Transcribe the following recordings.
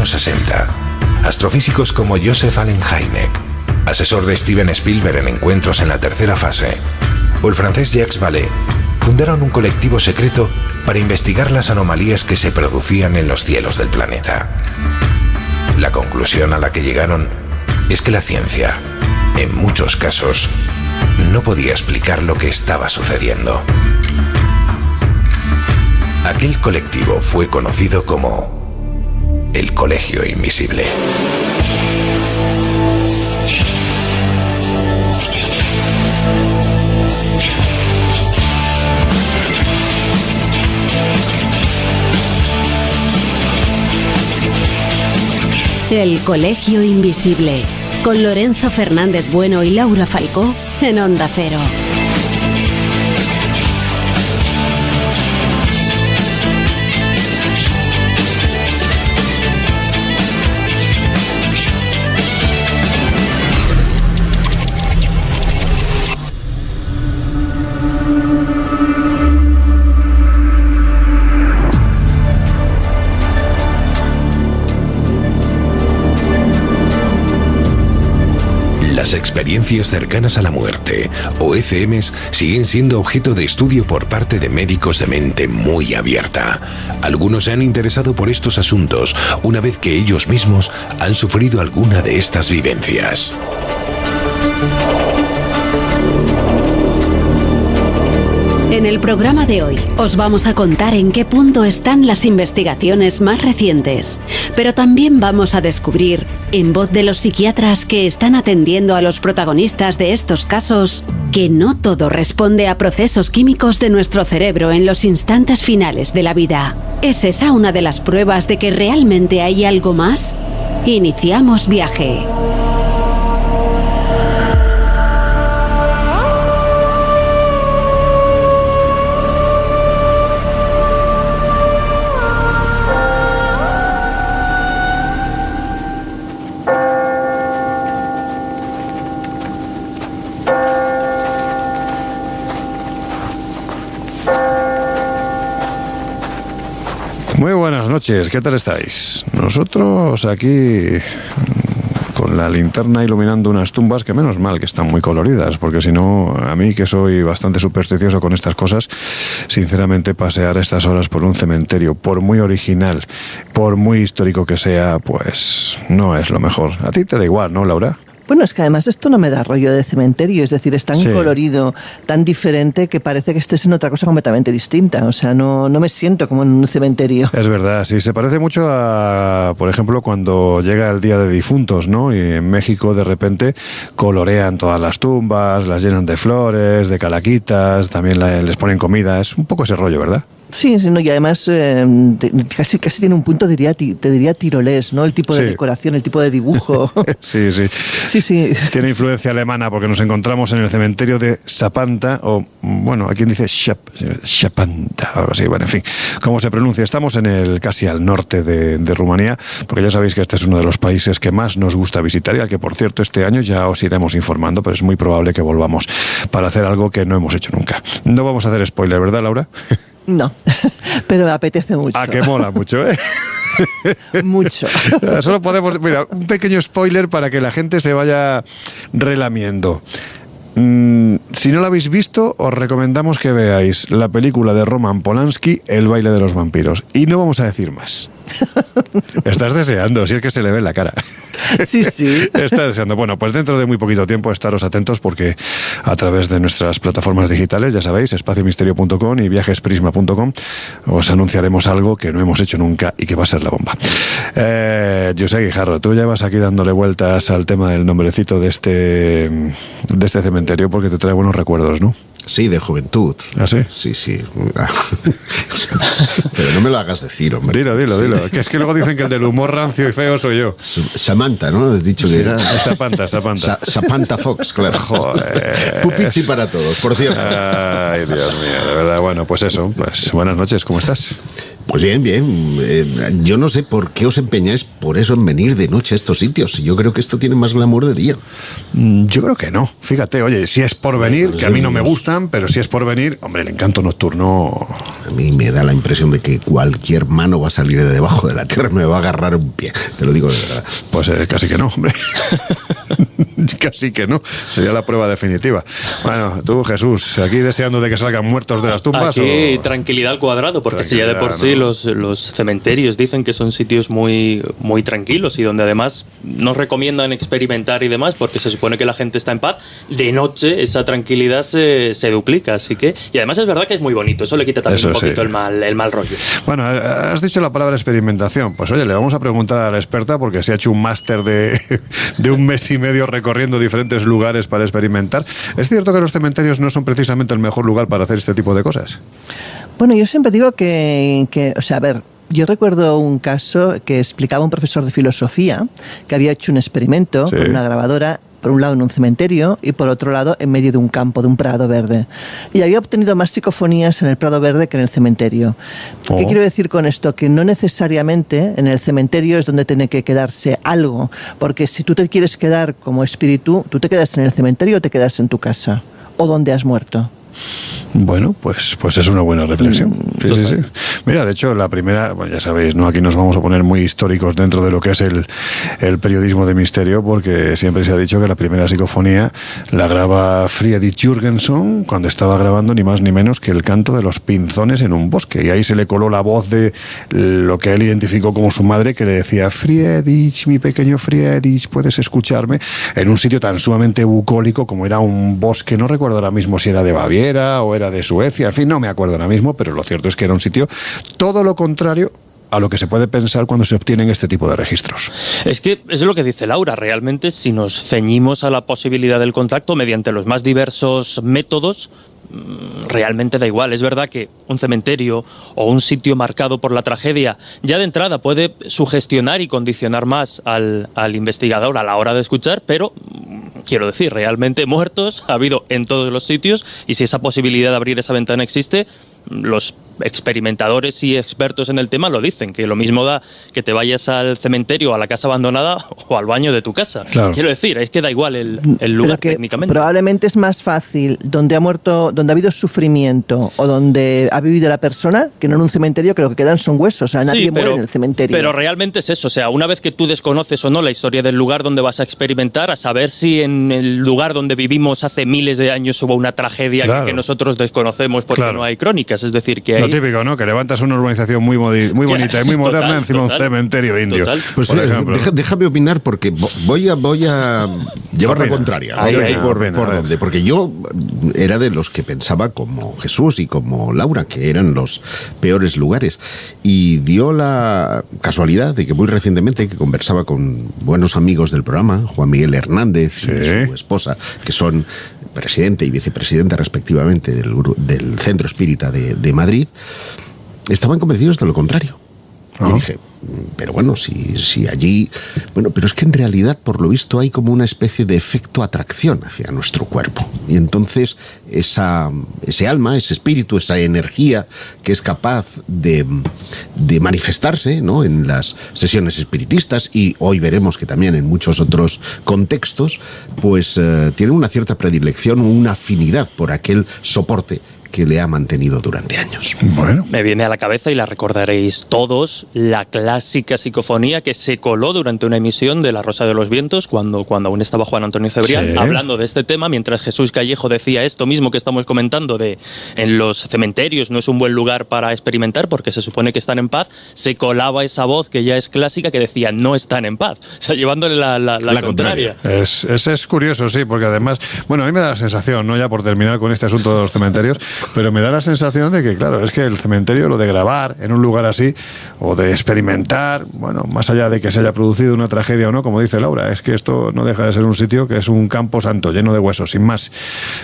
años 60, astrofísicos como Joseph Allen Hynek, asesor de Steven Spielberg en Encuentros en la tercera fase, o el francés Jacques Vallée, fundaron un colectivo secreto para investigar las anomalías que se producían en los cielos del planeta. La conclusión a la que llegaron es que la ciencia, en muchos casos, no podía explicar lo que estaba sucediendo. Aquel colectivo fue conocido como el Colegio Invisible. El Colegio Invisible, con Lorenzo Fernández Bueno y Laura Falcó en Onda Cero. Las experiencias cercanas a la muerte, o ECMs, siguen siendo objeto de estudio por parte de médicos de mente muy abierta. Algunos se han interesado por estos asuntos una vez que ellos mismos han sufrido alguna de estas vivencias. En el programa de hoy os vamos a contar en qué punto están las investigaciones más recientes, pero también vamos a descubrir, en voz de los psiquiatras que están atendiendo a los protagonistas de estos casos, que no todo responde a procesos químicos de nuestro cerebro en los instantes finales de la vida. ¿Es esa una de las pruebas de que realmente hay algo más? Iniciamos viaje. Muy buenas noches, ¿qué tal estáis? Nosotros aquí con la linterna iluminando unas tumbas que menos mal que están muy coloridas, porque si no, a mí que soy bastante supersticioso con estas cosas, sinceramente pasear a estas horas por un cementerio, por muy original, por muy histórico que sea, pues no es lo mejor. A ti te da igual, ¿no, Laura? Bueno, es que además esto no me da rollo de cementerio, es decir, es tan colorido, tan diferente que parece que estés en otra cosa completamente distinta, o sea, no me siento como en un cementerio. Es verdad, sí, se parece mucho a, por ejemplo, cuando llega el Día de Difuntos, ¿no? Y en México de repente colorean todas las tumbas, las llenan de flores, de calaquitas, también les ponen comida, es un poco ese rollo, ¿verdad? Sí, no, y además casi tiene un punto, te diría tirolés, ¿no? El tipo de decoración, el tipo de dibujo. Sí. Tiene influencia alemana porque nos encontramos en el cementerio de Sapanta, o bueno, aquí dice Sapanta, algo así, bueno, en fin, cómo se pronuncia. Estamos casi al norte de Rumanía, porque ya sabéis que este es uno de los países que más nos gusta visitar y al que, por cierto, este año ya os iremos informando, pero es muy probable que volvamos para hacer algo que no hemos hecho nunca. No vamos a hacer spoiler, ¿verdad, Laura? No, pero me apetece mucho. Ah, que mola mucho, ¿eh? Mucho. Solo podemos... Mira, un pequeño spoiler para que la gente se vaya relamiendo. Si no lo habéis visto, os recomendamos que veáis la película de Roman Polanski, El baile de los vampiros. Y no vamos a decir más. Estás deseando, si es que se le ve en la cara. Sí. Estás deseando. Bueno, pues dentro de muy poquito tiempo estaros atentos porque a través de nuestras plataformas digitales, ya sabéis, espaciomisterio.com y viajesprisma.com, os anunciaremos algo que no hemos hecho nunca y que va a ser la bomba. José Guijarro, tú llevas aquí dándole vueltas al tema del nombrecito de este cementerio porque te trae buenos recuerdos, ¿no? Sí, de juventud. ¿Ah, sí? Sí. Pero no me lo hagas decir, hombre. Dilo. Que es que luego dicen que el del humor rancio y feo soy yo. Samantha, ¿no? Has dicho que era... Sapanta. Samantha Fox, claro. Joder. Pupichi para todos, por cierto. Ay, Dios mío, de verdad. Bueno, pues eso. Pues buenas noches, ¿cómo estás? Pues bien, bien. Yo no sé por qué os empeñáis por eso en venir de noche a estos sitios. Yo creo que esto tiene más glamour de día. Yo creo que no. Fíjate, oye, si es por venir, que a mí no me gustan, pero si es por venir, hombre, el encanto nocturno... A mí me da la impresión de que cualquier mano va a salir de debajo de la tierra y me va a agarrar un pie. Te lo digo de verdad. Pues casi que no, hombre. Casi que no. Sería la prueba definitiva. Bueno, tú, Jesús, aquí deseando de que salgan muertos de las tumbas. Aquí tranquilidad al cuadrado, porque si ya de por sí los cementerios dicen que son sitios muy, muy tranquilos y donde además nos recomiendan experimentar y demás, porque se supone que la gente está en paz, de noche esa tranquilidad se duplica, así que... Y además es verdad que es muy bonito, eso le quita también un poquito el mal rollo. Bueno, has dicho la palabra experimentación, pues oye, le vamos a preguntar a la experta, porque se ha hecho un máster de un mes y medio recorriendo diferentes lugares para experimentar. ¿Es cierto que los cementerios no son precisamente el mejor lugar para hacer este tipo de cosas? Bueno, yo siempre digo que o sea, a ver, yo recuerdo un caso que explicaba un profesor de filosofía que había hecho un experimento con una grabadora, por un lado en un cementerio y por otro lado en medio de un campo, de un prado verde. Y había obtenido más psicofonías en el prado verde que en el cementerio. ¿Qué quiero decir con esto? Que no necesariamente en el cementerio es donde tiene que quedarse algo, porque si tú te quieres quedar como espíritu, tú te quedas en el cementerio o te quedas en tu casa, o donde has muerto. Bueno, pues es una buena reflexión. Sí. Mira, de hecho, la primera, bueno, ya sabéis, ¿no? Aquí nos vamos a poner muy históricos dentro de lo que es el periodismo de misterio, porque siempre se ha dicho que la primera psicofonía la graba Friedrich Jürgenson cuando estaba grabando ni más ni menos que el canto de los pinzones en un bosque, y ahí se le coló la voz de lo que él identificó como su madre, que le decía: Friedrich, mi pequeño Friedrich, ¿puedes escucharme? En un sitio tan sumamente bucólico como era un bosque, no recuerdo ahora mismo si era de Baviera o era de Suecia, en fin, no me acuerdo ahora mismo, pero lo cierto es que era un sitio todo lo contrario a lo que se puede pensar cuando se obtienen este tipo de registros. Es que es lo que dice Laura, realmente si nos ceñimos a la posibilidad del contacto mediante los más diversos métodos, realmente da igual. Es verdad que un cementerio o un sitio marcado por la tragedia ya de entrada puede sugestionar y condicionar más al investigador a la hora de escuchar, pero quiero decir, realmente muertos ha habido en todos los sitios, y si esa posibilidad de abrir esa ventana existe, los experimentadores y expertos en el tema lo dicen, que lo mismo da que te vayas al cementerio, a la casa abandonada o al baño de tu casa. Claro. Quiero decir, es que da igual el lugar técnicamente. Probablemente es más fácil donde ha muerto, donde ha habido sufrimiento o donde ha vivido la persona, que no en un cementerio, que lo que quedan son huesos. O sea, nadie muere en el cementerio. Pero realmente es eso. O sea, una vez que tú desconoces o no la historia del lugar donde vas a experimentar, a saber si en el lugar donde vivimos hace miles de años hubo una tragedia que nosotros desconocemos porque no hay crónicas. Es decir, que lo típico, ¿no? Que levantas una urbanización muy bonita y muy moderna encima de un cementerio indio. Pues déjame opinar, porque voy a llevar la contraria. ¿Por dónde? Porque yo era de los que pensaba como Jesús y como Laura, que eran los peores lugares. Y dio la casualidad de que muy recientemente, que conversaba con buenos amigos del programa, Juan Miguel Hernández y su esposa, que son presidente y vicepresidenta respectivamente del Centro Espírita de Madrid, estaban convencidos de lo contrario. Y dije, pero bueno, si allí... Bueno, pero es que en realidad, por lo visto, hay como una especie de efecto atracción hacia nuestro cuerpo. Y entonces ese alma, ese espíritu, esa energía que es capaz de manifestarse, ¿no?, en las sesiones espiritistas, y hoy veremos que también en muchos otros contextos, pues tiene una cierta predilección, una afinidad por aquel soporte que le ha mantenido durante años. Bueno, me viene a la cabeza, y la recordaréis todos, la clásica psicofonía que se coló durante una emisión de La Rosa de los Vientos, cuando aún estaba Juan Antonio Cebrián, hablando de este tema, mientras Jesús Callejo decía esto mismo que estamos comentando, de en los cementerios no es un buen lugar para experimentar porque se supone que están en paz. Se colaba esa voz que ya es clásica que decía no están en paz, o sea, llevándole la contraria. Es curioso, sí, porque además, bueno, a mí me da la sensación, no ya por terminar con este asunto de los cementerios, pero me da la sensación de que, claro, es que el cementerio, lo de grabar en un lugar así, o de experimentar, bueno, más allá de que se haya producido una tragedia o no, como dice Laura, es que esto no deja de ser un sitio que es un campo santo, lleno de huesos, sin más.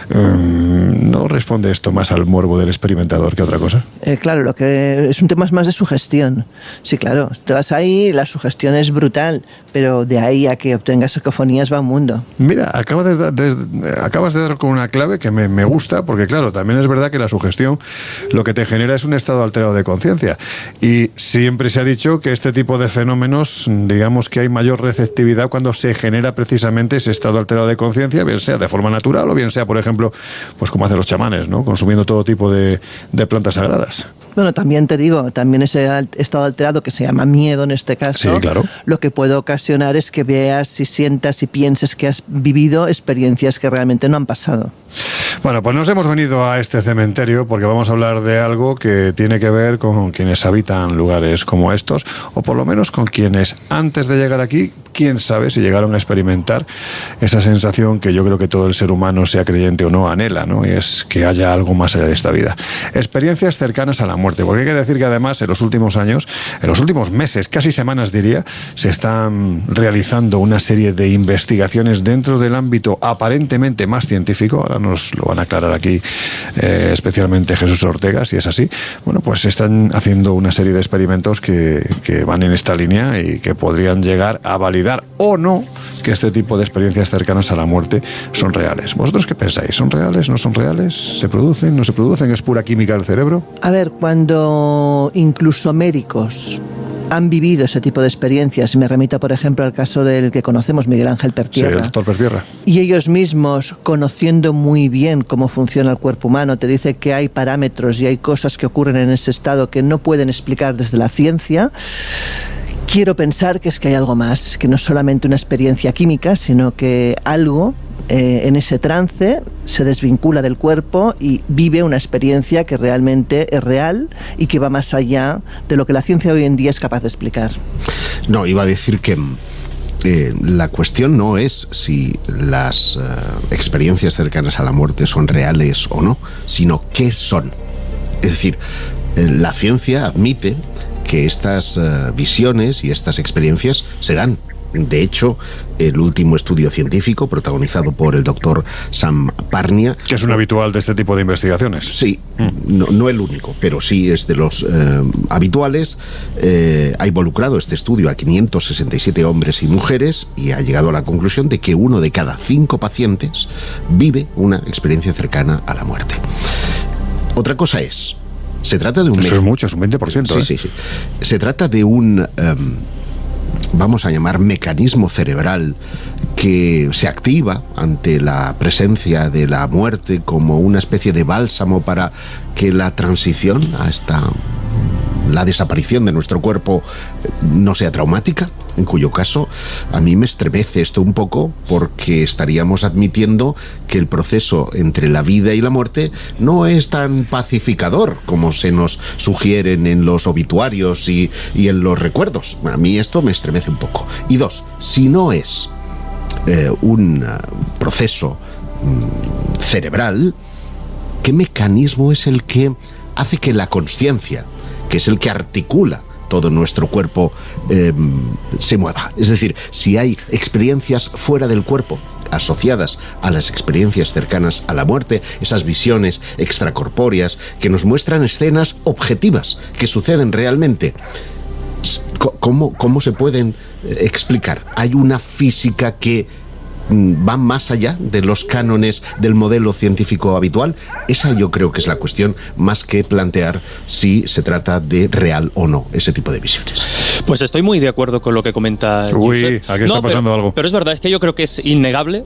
¿No responde esto más al morbo del experimentador que otra cosa? Claro, lo que es un tema más de sugestión. Sí, claro, te vas ahí, la sugestión es brutal. pero de ahí a que obtengas psicofonías va un mundo. Mira, acabas de dar con una clave que me gusta, porque claro, también es verdad que la sugestión lo que te genera es un estado alterado de conciencia. Y siempre se ha dicho que este tipo de fenómenos, digamos que hay mayor receptividad cuando se genera precisamente ese estado alterado de conciencia, bien sea de forma natural o bien sea, por ejemplo, pues como hacen los chamanes, ¿no? Consumiendo todo tipo de plantas sagradas. Bueno, también te digo, también ese estado alterado que se llama miedo en este caso, sí, claro, lo que puede ocasionar es que veas y sientas y pienses que has vivido experiencias que realmente no han pasado. Bueno, pues nos hemos venido a este cementerio porque vamos a hablar de algo que tiene que ver con quienes habitan lugares como estos, o por lo menos con quienes antes de llegar aquí, quién sabe si llegaron a experimentar esa sensación que yo creo que todo el ser humano, sea creyente o no, anhela, ¿no? Y es que haya algo más allá de esta vida. Experiencias cercanas a la muerte, porque hay que decir que además en los últimos años, en los últimos meses, casi semanas diría, se están realizando una serie de investigaciones dentro del ámbito aparentemente más científico. Ahora nos lo van a aclarar aquí especialmente Jesús Ortega, si es así. Bueno, pues están haciendo una serie de experimentos que van en esta línea y que podrían llegar a validar o no que este tipo de experiencias cercanas a la muerte son reales. ¿Vosotros qué pensáis? ¿Son reales? ¿No son reales? ¿Se producen? ¿No se producen? ¿Es pura química del cerebro? A ver, cuando incluso médicos han vivido ese tipo de experiencias, me remito por ejemplo al caso del que conocemos, Miguel Ángel Pertierra. Sí, el doctor Pertierra. Y ellos mismos, conociendo muy bien cómo funciona el cuerpo humano, te dice que hay parámetros y hay cosas que ocurren en ese estado que no pueden explicar desde la ciencia. Quiero pensar que es que hay algo más, que no es solamente una experiencia química, sino que algo en ese trance se desvincula del cuerpo y vive una experiencia que realmente es real y que va más allá de lo que la ciencia hoy en día es capaz de explicar. No, iba a decir que la cuestión no es si las experiencias cercanas a la muerte son reales o no, sino qué son. Es decir, la ciencia admite que estas visiones y estas experiencias se dan. De hecho, el último estudio científico, protagonizado por el doctor Sam Parnia... Que es un habitual de este tipo de investigaciones. Sí, no el único, pero sí es de los habituales. Ha involucrado este estudio a 567 hombres y mujeres y ha llegado a la conclusión de que 1 de cada 5 pacientes vive una experiencia cercana a la muerte. Otra cosa es... Se trata de un... Eso es mucho, es un 20%. Sí. Se trata de un... vamos a llamar mecanismo cerebral que se activa ante la presencia de la muerte como una especie de bálsamo para que la transición hasta la desaparición de nuestro cuerpo no sea traumática, en cuyo caso a mí me estremece esto un poco porque estaríamos admitiendo que el proceso entre la vida y la muerte no es tan pacificador como se nos sugieren en los obituarios y en los recuerdos. A mí esto me estremece un poco. Y 2, si no es un proceso cerebral, ¿qué mecanismo es el que hace que la consciencia, que es el que articula todo nuestro cuerpo, se mueva? Es decir, si hay experiencias fuera del cuerpo asociadas a las experiencias cercanas a la muerte, esas visiones extracorpóreas que nos muestran escenas objetivas que suceden realmente, ¿cómo se pueden explicar? ¿Hay una física que va más allá de los cánones del modelo científico habitual? Esa yo creo que es la cuestión, más que plantear si se trata de real o no ese tipo de visiones. Pues estoy muy de acuerdo con lo que comenta Josep. Uy, aquí está pasando algo. Pero es verdad, es que yo creo que es innegable.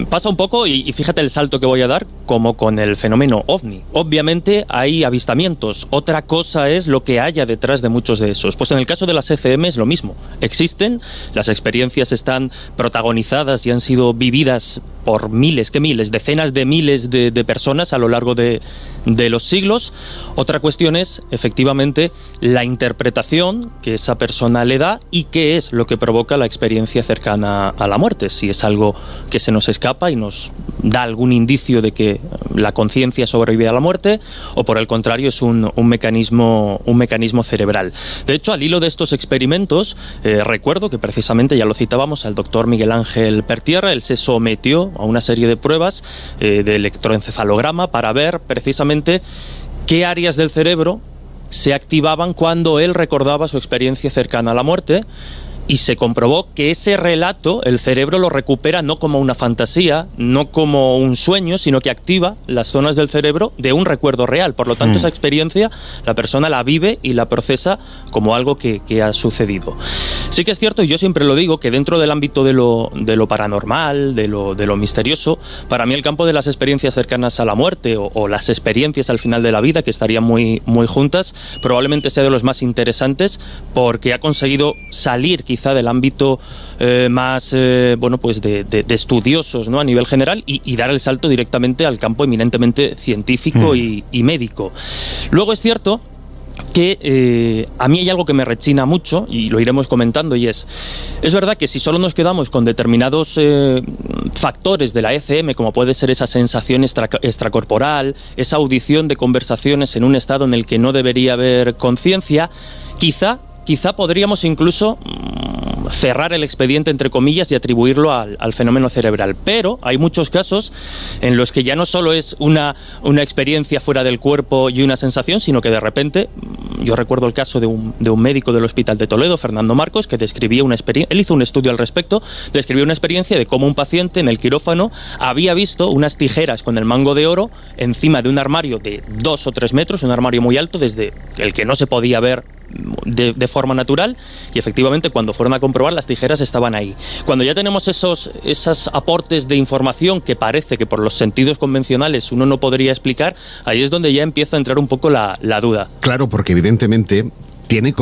Pasa un poco, y fíjate el salto que voy a dar, como con el fenómeno OVNI. Obviamente hay avistamientos. Otra cosa es lo que haya detrás de muchos de esos. Pues en el caso de las ECM es lo mismo. Existen, las experiencias están protagonizadas y han sido vividas por miles, decenas de miles de personas a lo largo de los siglos. Otra cuestión es, efectivamente, la interpretación que esa persona le da y qué es lo que provoca la experiencia cercana a la muerte. Si es algo que se nos escapa y nos da algún indicio de que la conciencia sobrevive a la muerte, o por el contrario es un mecanismo cerebral. De hecho, al hilo de estos experimentos, recuerdo que precisamente, ya lo citábamos, al doctor Miguel Ángel Pertierra, él se sometió a una serie de pruebas de electroencefalograma para ver precisamente qué áreas del cerebro se activaban cuando él recordaba su experiencia cercana a la muerte. Y se comprobó que ese relato el cerebro lo recupera no como una fantasía, no como un sueño, sino que activa las zonas del cerebro de un recuerdo real. Por lo tanto, esa experiencia la persona la vive y la procesa como algo que ha sucedido. Sí que es cierto, y yo siempre lo digo, que dentro del ámbito de lo paranormal, de lo misterioso, para mí el campo de las experiencias cercanas a la muerte o las experiencias al final de la vida, que estarían muy, muy juntas, probablemente sea de los más interesantes, porque ha conseguido salir quizá del ámbito más pues de estudiosos, ¿no?, a nivel general, y dar el salto directamente al campo eminentemente científico y médico. Luego es cierto que a mí hay algo que me rechina mucho, y lo iremos comentando, y es verdad que si solo nos quedamos con determinados factores de la ECM, como puede ser esa sensación extracorporal, esa audición de conversaciones en un estado en el que no debería haber conciencia, quizá podríamos incluso cerrar el expediente, entre comillas, y atribuirlo al fenómeno cerebral. Pero hay muchos casos en los que ya no solo es una experiencia fuera del cuerpo y una sensación, sino que de repente, yo recuerdo el caso de un médico del Hospital de Toledo, Fernando Marcos, que describía una experiencia, él hizo un estudio al respecto, describió una experiencia de cómo un paciente en el quirófano había visto unas tijeras con el mango de oro encima de un armario de 2 o 3 metros, un armario muy alto, desde el que no se podía ver de forma natural, y efectivamente cuando fueron a comprobar, las tijeras estaban ahí. Cuando ya tenemos esos aportes de información que parece que por los sentidos convencionales uno no podría explicar, ahí es donde ya empieza a entrar un poco la duda. Claro, porque evidentemente tiene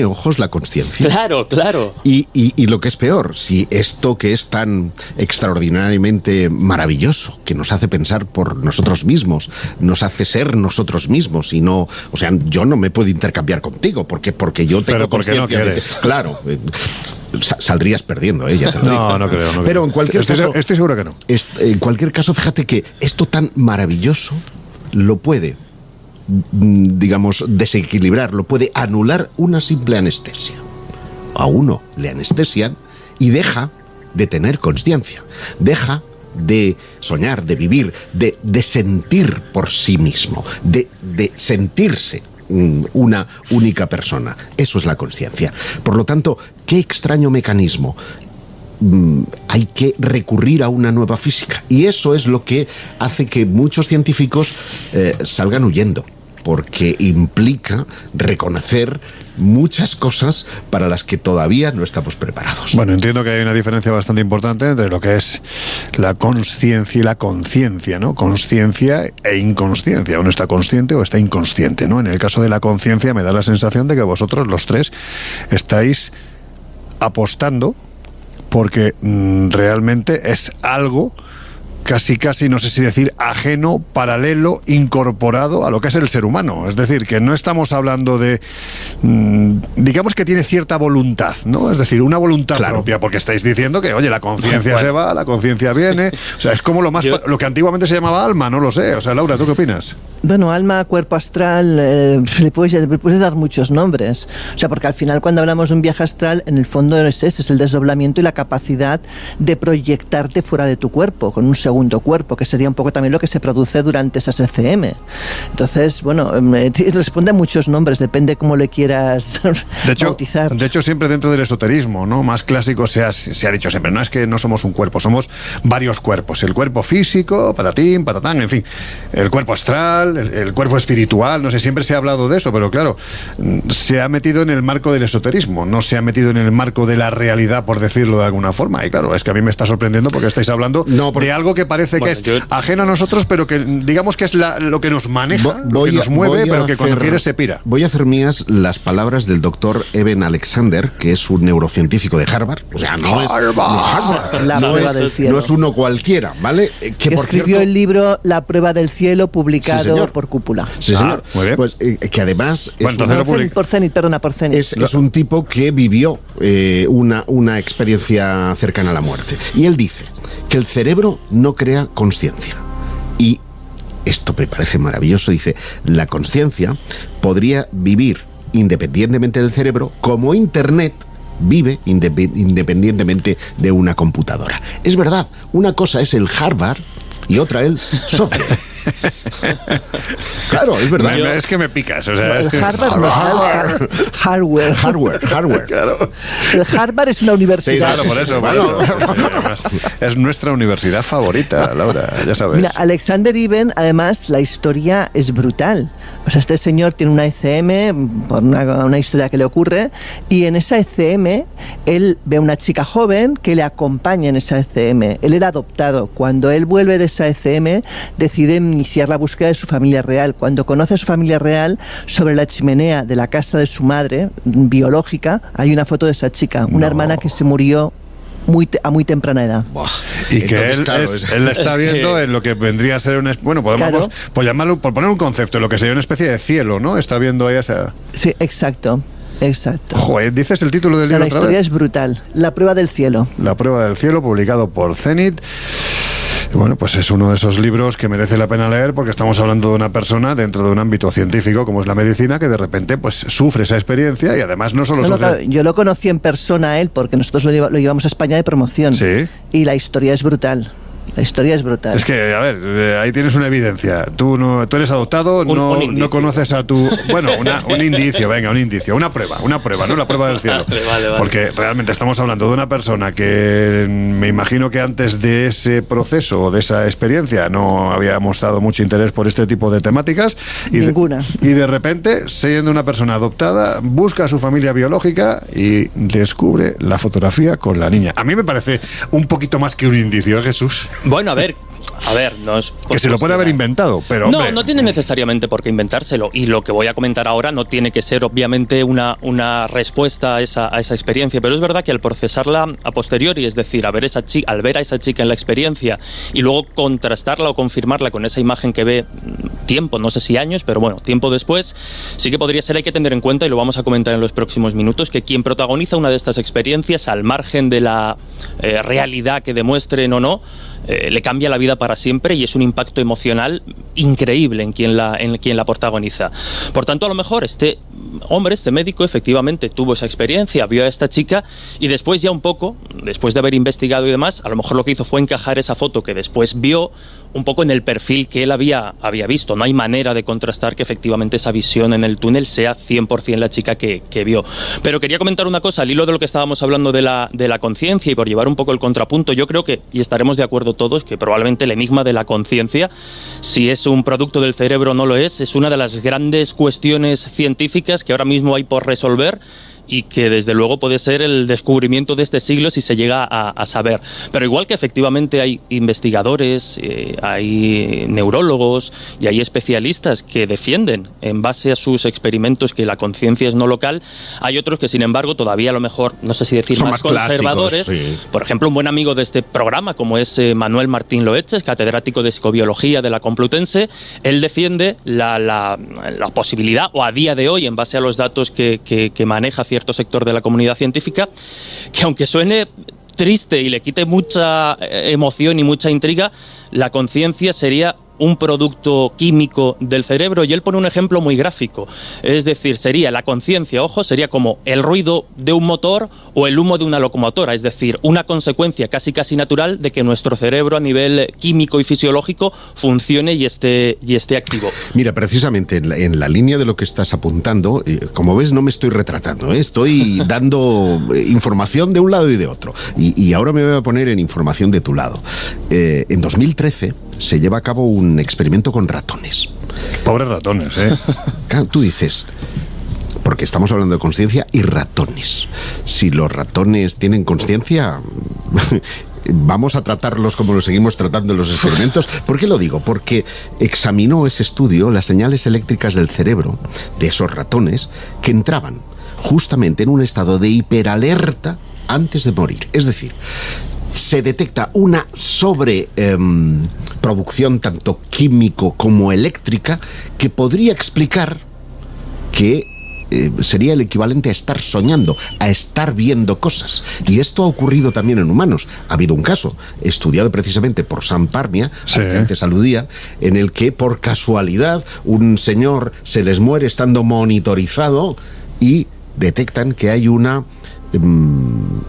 ojos la consciencia. Claro. Y lo que es peor, si esto que es tan extraordinariamente maravilloso, que nos hace pensar por nosotros mismos, nos hace ser nosotros mismos, y no, yo no me puedo intercambiar contigo, porque yo tengo consciencia de que, claro, saldrías perdiendo, ya te lo digo. No creo. Pero en cualquier caso, estoy seguro que no. En cualquier caso, fíjate que esto tan maravilloso lo puede, digamos, desequilibrar, lo puede anular una simple anestesia. A uno le anestesian y deja de tener consciencia, deja de soñar, de vivir, de sentir por sí mismo, de sentirse una única persona. Eso es la consciencia. Por lo tanto, qué extraño mecanismo. Hay que recurrir a una nueva física, y eso es lo que hace que muchos científicos salgan huyendo, porque implica reconocer muchas cosas para las que todavía no estamos preparados. Bueno, entiendo que hay una diferencia bastante importante entre lo que es la consciencia y la conciencia, ¿no? Consciencia e inconsciencia. Uno está consciente o está inconsciente, ¿no? En el caso de la conciencia me da la sensación de que vosotros, los tres, estáis apostando porque realmente es algo casi, no sé si decir ajeno, paralelo, incorporado a lo que es el ser humano. Es decir, que no estamos hablando de, digamos que tiene cierta voluntad, ¿no? Es decir, una voluntad propia, porque estáis diciendo que, oye, la conciencia se va, la conciencia viene. O sea, es como lo que antiguamente se llamaba alma, no lo sé. O sea, Laura, ¿tú qué opinas? Bueno, alma, cuerpo astral, le puedes dar muchos nombres. O sea, porque al final cuando hablamos de un viaje astral, en el fondo es el desdoblamiento y la capacidad de proyectarte fuera de tu cuerpo, con un segundo cuerpo, que sería un poco también lo que se produce durante esas ECM. Entonces, bueno, responde a muchos nombres, depende cómo le quieras bautizar. De hecho, siempre dentro del esoterismo, ¿no? Más clásico se ha dicho siempre, no es que no somos un cuerpo, somos varios cuerpos. El cuerpo físico, patatín, patatán, en fin, el cuerpo astral, el cuerpo espiritual, no sé, siempre se ha hablado de eso, pero claro, se ha metido en el marco del esoterismo, no se ha metido en el marco de la realidad, por decirlo de alguna forma. Y claro, es que a mí me está sorprendiendo porque estáis hablando de algo que parece que es ajeno a nosotros, pero que digamos que es lo que nos maneja, lo que nos mueve, pero que cuando quieres se pira. Voy a hacer mías las palabras del doctor Eben Alexander, que es un neurocientífico de Harvard. O sea, no es uno cualquiera, ¿vale? Que por escribió cierto, el libro La prueba del cielo, publicado por Cúpula. Sí, señor. Muy bien. Pues que además por Zenit. Es un tipo que vivió una experiencia cercana a la muerte. Y él dice que el cerebro no crea consciencia. Y esto me parece maravilloso. Dice, la consciencia podría vivir independientemente del cerebro, como Internet vive independientemente de una computadora. Es verdad, una cosa es el hardware y otra el software. Claro, es verdad. Es que me picas. O sea, el Harvard no es Hardware. Claro. El Harvard es una universidad. Sí, claro, por eso. Además, es nuestra universidad favorita, Laura, ya sabes. Mira, Alexander Iben, además, la historia es brutal. O sea, este señor tiene una ECM por una historia que le ocurre, y en esa ECM él ve a una chica joven que le acompaña en esa ECM. Él era adoptado. Cuando él vuelve de esa ECM, decide iniciar la búsqueda de su familia real. Cuando conoce a su familia real, sobre la chimenea de la casa de su madre biológica hay una foto de esa chica, una hermana que se murió a muy temprana edad. Y que entonces, él está viendo en lo que vendría a ser un... Bueno, podemos por llamarlo, por poner un concepto, lo que sería una especie de cielo, ¿no? Está viendo ahí esa... Sí, exacto. Joder, ¿dices el título del libro otra vez? La historia es brutal. La prueba del cielo. La prueba del cielo, publicado por Zenit. Bueno, pues es uno de esos libros que merece la pena leer, porque estamos hablando de una persona dentro de un ámbito científico como es la medicina, que de repente pues sufre esa experiencia, y además no solo sufre... Claro, yo lo conocí en persona a él, porque nosotros lo llevamos a España de promoción. Sí. Y la historia es brutal. La historia es brutal. Es que, a ver, ahí tienes una evidencia. Tú eres adoptado, no conoces a tu... Bueno, un indicio, una prueba, ¿no? La prueba del cielo. Vale. Porque realmente estamos hablando de una persona que me imagino que antes de ese proceso o de esa experiencia no había mostrado mucho interés por este tipo de temáticas. Ninguna. Y de repente, siendo una persona adoptada, busca a su familia biológica y descubre la fotografía con la niña. A mí me parece un poquito más que un indicio, ¿eh, Jesús? Bueno, a ver, no es... Que se lo puede haber inventado, pero... No tiene necesariamente por qué inventárselo, y lo que voy a comentar ahora no tiene que ser obviamente una respuesta a esa experiencia, pero es verdad que al procesarla a posteriori, es decir, al ver a esa chica en la experiencia y luego contrastarla o confirmarla con esa imagen que ve tiempo, no sé si años, pero bueno, tiempo después, sí que podría ser, hay que tener en cuenta, y lo vamos a comentar en los próximos minutos, que quien protagoniza una de estas experiencias, al margen de la realidad que demuestren o no, le cambia la vida para siempre, y es un impacto emocional increíble en quien la protagoniza. Por tanto, a lo mejor este médico, efectivamente tuvo esa experiencia, vio a esta chica, y después ya un poco, después de haber investigado y demás, a lo mejor lo que hizo fue encajar esa foto que después vio un poco en el perfil que él había visto. No hay manera de contrastar que efectivamente esa visión en el túnel sea 100% la chica que vio. Pero quería comentar una cosa al hilo de lo que estábamos hablando de la conciencia, y por llevar un poco el contrapunto, yo creo que, y estaremos de acuerdo todos, que probablemente el enigma de la conciencia, si es un producto del cerebro o no lo es una de las grandes cuestiones científicas que ahora mismo hay por resolver, y que desde luego puede ser el descubrimiento de este siglo si se llega a saber. Pero igual que efectivamente hay investigadores, hay neurólogos y hay especialistas que defienden en base a sus experimentos que la conciencia es no local, hay otros que sin embargo todavía a lo mejor, no sé si decir son más conservadores, clásicos, sí. Por ejemplo, un buen amigo de este programa como es Manuel Martín Loeches, catedrático de psicobiología de la Complutense, él defiende la posibilidad, o a día de hoy, en base a los datos que maneja cierto sector de la comunidad científica, que aunque suene triste y le quite mucha emoción y mucha intriga, la conciencia sería un producto químico del cerebro, y él pone un ejemplo muy gráfico. Es decir, sería la conciencia, sería como el ruido de un motor o el humo de una locomotora, es decir, una consecuencia casi natural de que nuestro cerebro a nivel químico y fisiológico funcione y esté activo. Mira, precisamente en la línea de lo que estás apuntando, como ves, no me estoy retratando, estoy dando información de un lado y de otro. Y ahora me voy a poner en información de tu lado. En 2013 se lleva a cabo un experimento con ratones. Pobres ratones, Claro, tú dices, porque estamos hablando de conciencia y ratones. Si los ratones tienen conciencia, vamos a tratarlos como lo seguimos tratando en los experimentos. ¿Por qué lo digo? Porque examinó ese estudio las señales eléctricas del cerebro de esos ratones que entraban justamente en un estado de hiperalerta antes de morir. Es decir, se detecta una sobreproducción tanto químico como eléctrica que podría explicar que sería el equivalente a estar soñando, a estar viendo cosas. Y esto ha ocurrido también en humanos. Ha habido un caso estudiado precisamente por Sam Parmia, al que antes aludía, en el que por casualidad un señor se les muere estando monitorizado y detectan que hay una...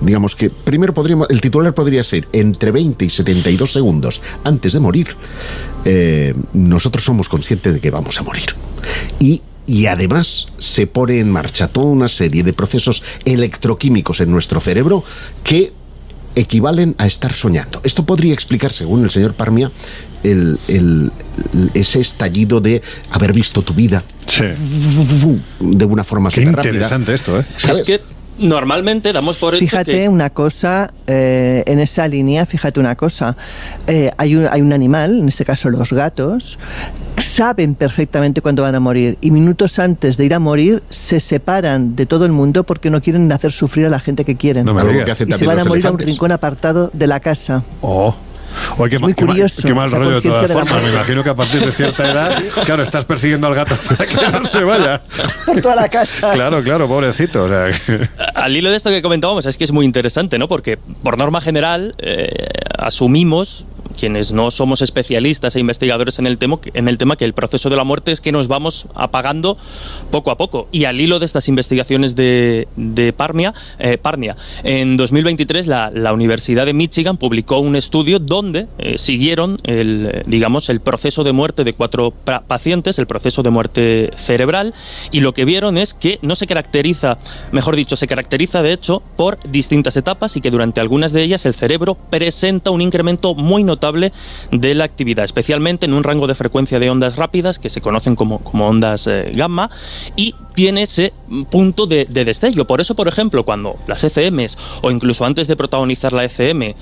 digamos que primero el titular podría ser entre 20 y 72 segundos antes de morir nosotros somos conscientes de que vamos a morir. Y además se pone en marcha toda una serie de procesos electroquímicos en nuestro cerebro que equivalen a estar soñando. Esto podría explicar, según el señor Parmia, ese estallido de haber visto tu vida de una forma súper rápida. Interesante esto, ¿eh? ¿Sabes? Es que normalmente damos por hecho Fíjate una cosa, en esa línea, fíjate una cosa, hay un animal, en este caso los gatos, saben perfectamente cuándo van a morir y minutos antes de ir a morir se separan de todo el mundo porque no quieren hacer sufrir a la gente que quieren. No me Algo que hacen y se también van a los morir elefantes. a un rincón apartado de la casa. Oye, muy curioso, qué mal esa rollo de todas conciencia de la formas. Me muerte. imagino que a partir de cierta edad, claro, estás persiguiendo al gato para que no se vaya. Por toda la casa. Claro, pobrecito. O sea, al hilo de esto que comentábamos, es que es muy interesante, ¿no? Porque por norma general asumimos, quienes no somos especialistas e investigadores en el tema, que el proceso de la muerte es que nos vamos apagando poco a poco. Y al hilo de estas investigaciones de Parnia, en 2023 la Universidad de Michigan publicó un estudio donde siguieron el proceso de muerte de 4 pacientes, el proceso de muerte cerebral, y lo que vieron es que se caracteriza de hecho por distintas etapas y que durante algunas de ellas el cerebro presenta un incremento muy notable de la actividad, especialmente en un rango de frecuencia de ondas rápidas que se conocen como ondas gamma, y tiene ese punto de destello. Por eso, por ejemplo, cuando las ECMs o incluso antes de protagonizar la ECM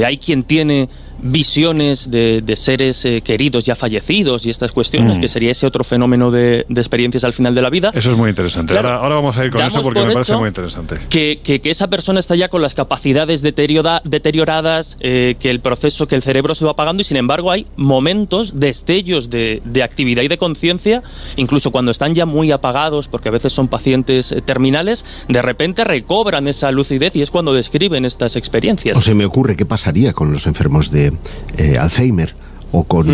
hay quien tiene visiones de seres queridos ya fallecidos y estas cuestiones, que sería ese otro fenómeno de experiencias al final de la vida. Eso es muy interesante. Claro, ahora vamos a ir con eso porque me parece muy interesante. Que esa persona está ya con las capacidades deterioradas, que el cerebro se va apagando, y sin embargo hay momentos, destellos de actividad y de conciencia, incluso cuando están ya muy apagados, porque a veces son pacientes terminales, de repente recobran esa lucidez y es cuando describen estas experiencias. O se me ocurre qué pasaría con los enfermos de Alzheimer o con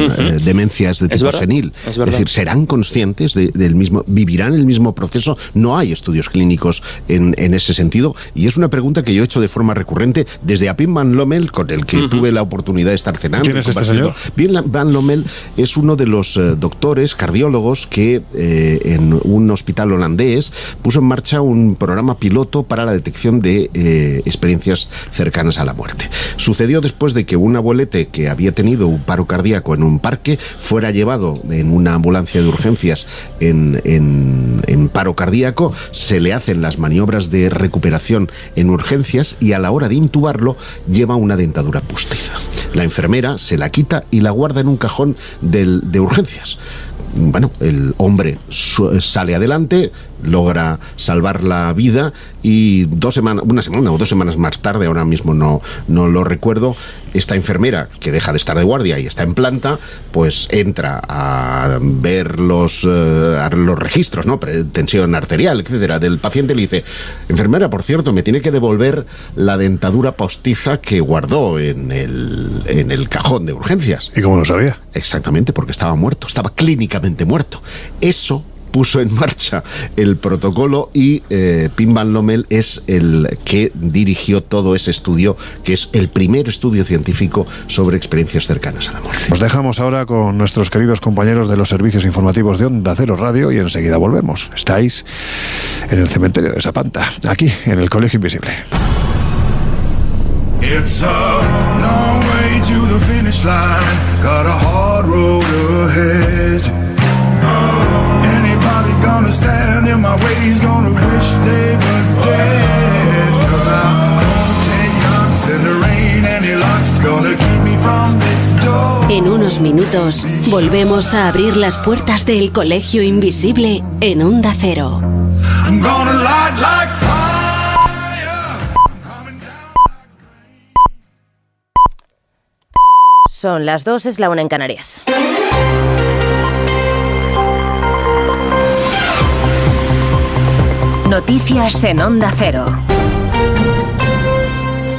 demencias de tipo senil. Es decir, ¿serán conscientes del mismo, vivirán el mismo proceso? No hay estudios clínicos en ese sentido, y es una pregunta que yo he hecho de forma recurrente desde a Pim Van Lommel, con el que tuve la oportunidad de estar cenando. ¿Quién es este señor? Pim Van Lommel es uno de los doctores cardiólogos que en un hospital holandés puso en marcha un programa piloto para la detección de experiencias cercanas a la muerte. Sucedió después de que un abuelete que había tenido un paro cardíaco en un parque fuera llevado en una ambulancia de urgencias en paro cardíaco, se le hacen las maniobras de recuperación en urgencias y a la hora de intubarlo lleva una dentadura postiza. La enfermera se la quita y la guarda en un cajón de urgencias. Bueno, el hombre sale adelante, logra salvar la vida y una semana o 2 semanas más tarde, ahora mismo no lo recuerdo, esta enfermera, que deja de estar de guardia y está en planta, pues entra a ver los registros, ¿no? Tensión arterial, etcétera, del paciente, y le dice: enfermera, por cierto, me tiene que devolver la dentadura postiza que guardó en el cajón de urgencias. ¿Y cómo lo sabía? Exactamente, porque estaba muerto, estaba clínicamente muerto. Eso puso en marcha el protocolo y Pim Van Lommel es el que dirigió todo ese estudio, que es el primer estudio científico sobre experiencias cercanas a la muerte. Nos dejamos ahora con nuestros queridos compañeros de los servicios informativos de Onda Cero Radio y enseguida volvemos. Estáis en el cementerio de Sapanta, aquí en el Colegio Invisible. It's a long way to the finish line, got a hard road ahead. Anybody gonna stand in my way is gonna wish they were dead. 'Cause I'm gonna take knocks in the rain, any luck's gonna keep me from this door. En unos minutos volvemos a abrir las puertas del Colegio Invisible en Onda Cero. I'm gonna light like fire. Son las 2, es la 1 en Canarias. Noticias en Onda Cero.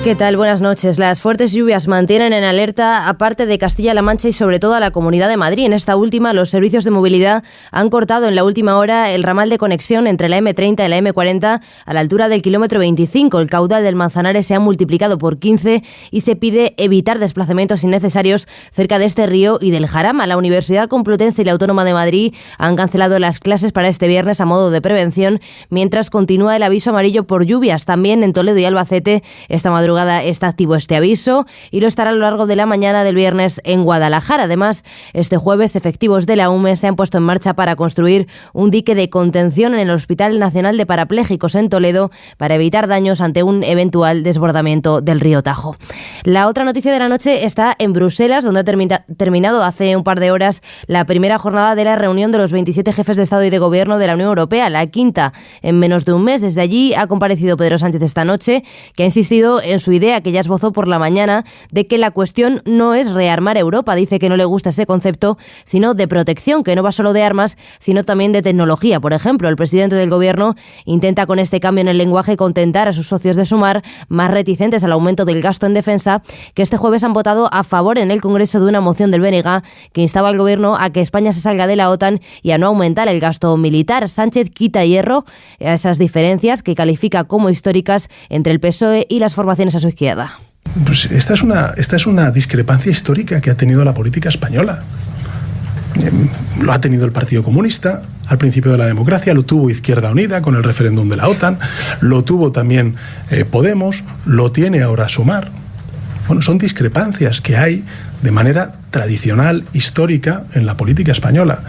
¿Qué tal? Buenas noches. Las fuertes lluvias mantienen en alerta a parte de Castilla-La Mancha y sobre todo a la Comunidad de Madrid. En esta última, los servicios de movilidad han cortado en la última hora el ramal de conexión entre la M30 y la M40 a la altura del kilómetro 25. El caudal del Manzanares se ha multiplicado por 15 y se pide evitar desplazamientos innecesarios cerca de este río y del Jarama. La Universidad Complutense y la Autónoma de Madrid han cancelado las clases para este viernes a modo de prevención, mientras continúa el aviso amarillo por lluvias. También en Toledo y Albacete esta madrugada está activo este aviso y lo estará a lo largo de la mañana del viernes en Guadalajara. Además, este jueves efectivos de la UME se han puesto en marcha para construir un dique de contención en el Hospital Nacional de Parapléjicos en Toledo para evitar daños ante un eventual desbordamiento del río Tajo. La otra noticia de la noche está en Bruselas, donde ha terminado hace un par de horas la primera jornada de la reunión de los 27 jefes de Estado y de Gobierno de la Unión Europea, la quinta en menos de un mes. Desde allí ha comparecido Pedro Sánchez esta noche, que ha insistido en su idea que ya esbozó por la mañana de que la cuestión no es rearmar Europa. Dice que no le gusta ese concepto, sino de protección, que no va solo de armas, sino también de tecnología. Por ejemplo, el presidente del Gobierno intenta con este cambio en el lenguaje contentar a sus socios de Sumar, más reticentes al aumento del gasto en defensa, que este jueves han votado a favor en el Congreso de una moción del BNG que instaba al Gobierno a que España se salga de la OTAN y a no aumentar el gasto militar. Sánchez quita hierro a esas diferencias que califica como históricas entre el PSOE y las formaciones a su izquierda. Pues esta es una discrepancia histórica que ha tenido la política española. Lo ha tenido el Partido Comunista al principio de la democracia, lo tuvo Izquierda Unida con el referéndum de la OTAN, lo tuvo también Podemos, lo tiene ahora Sumar. Bueno, son discrepancias que hay de manera tradicional, histórica, en la política española.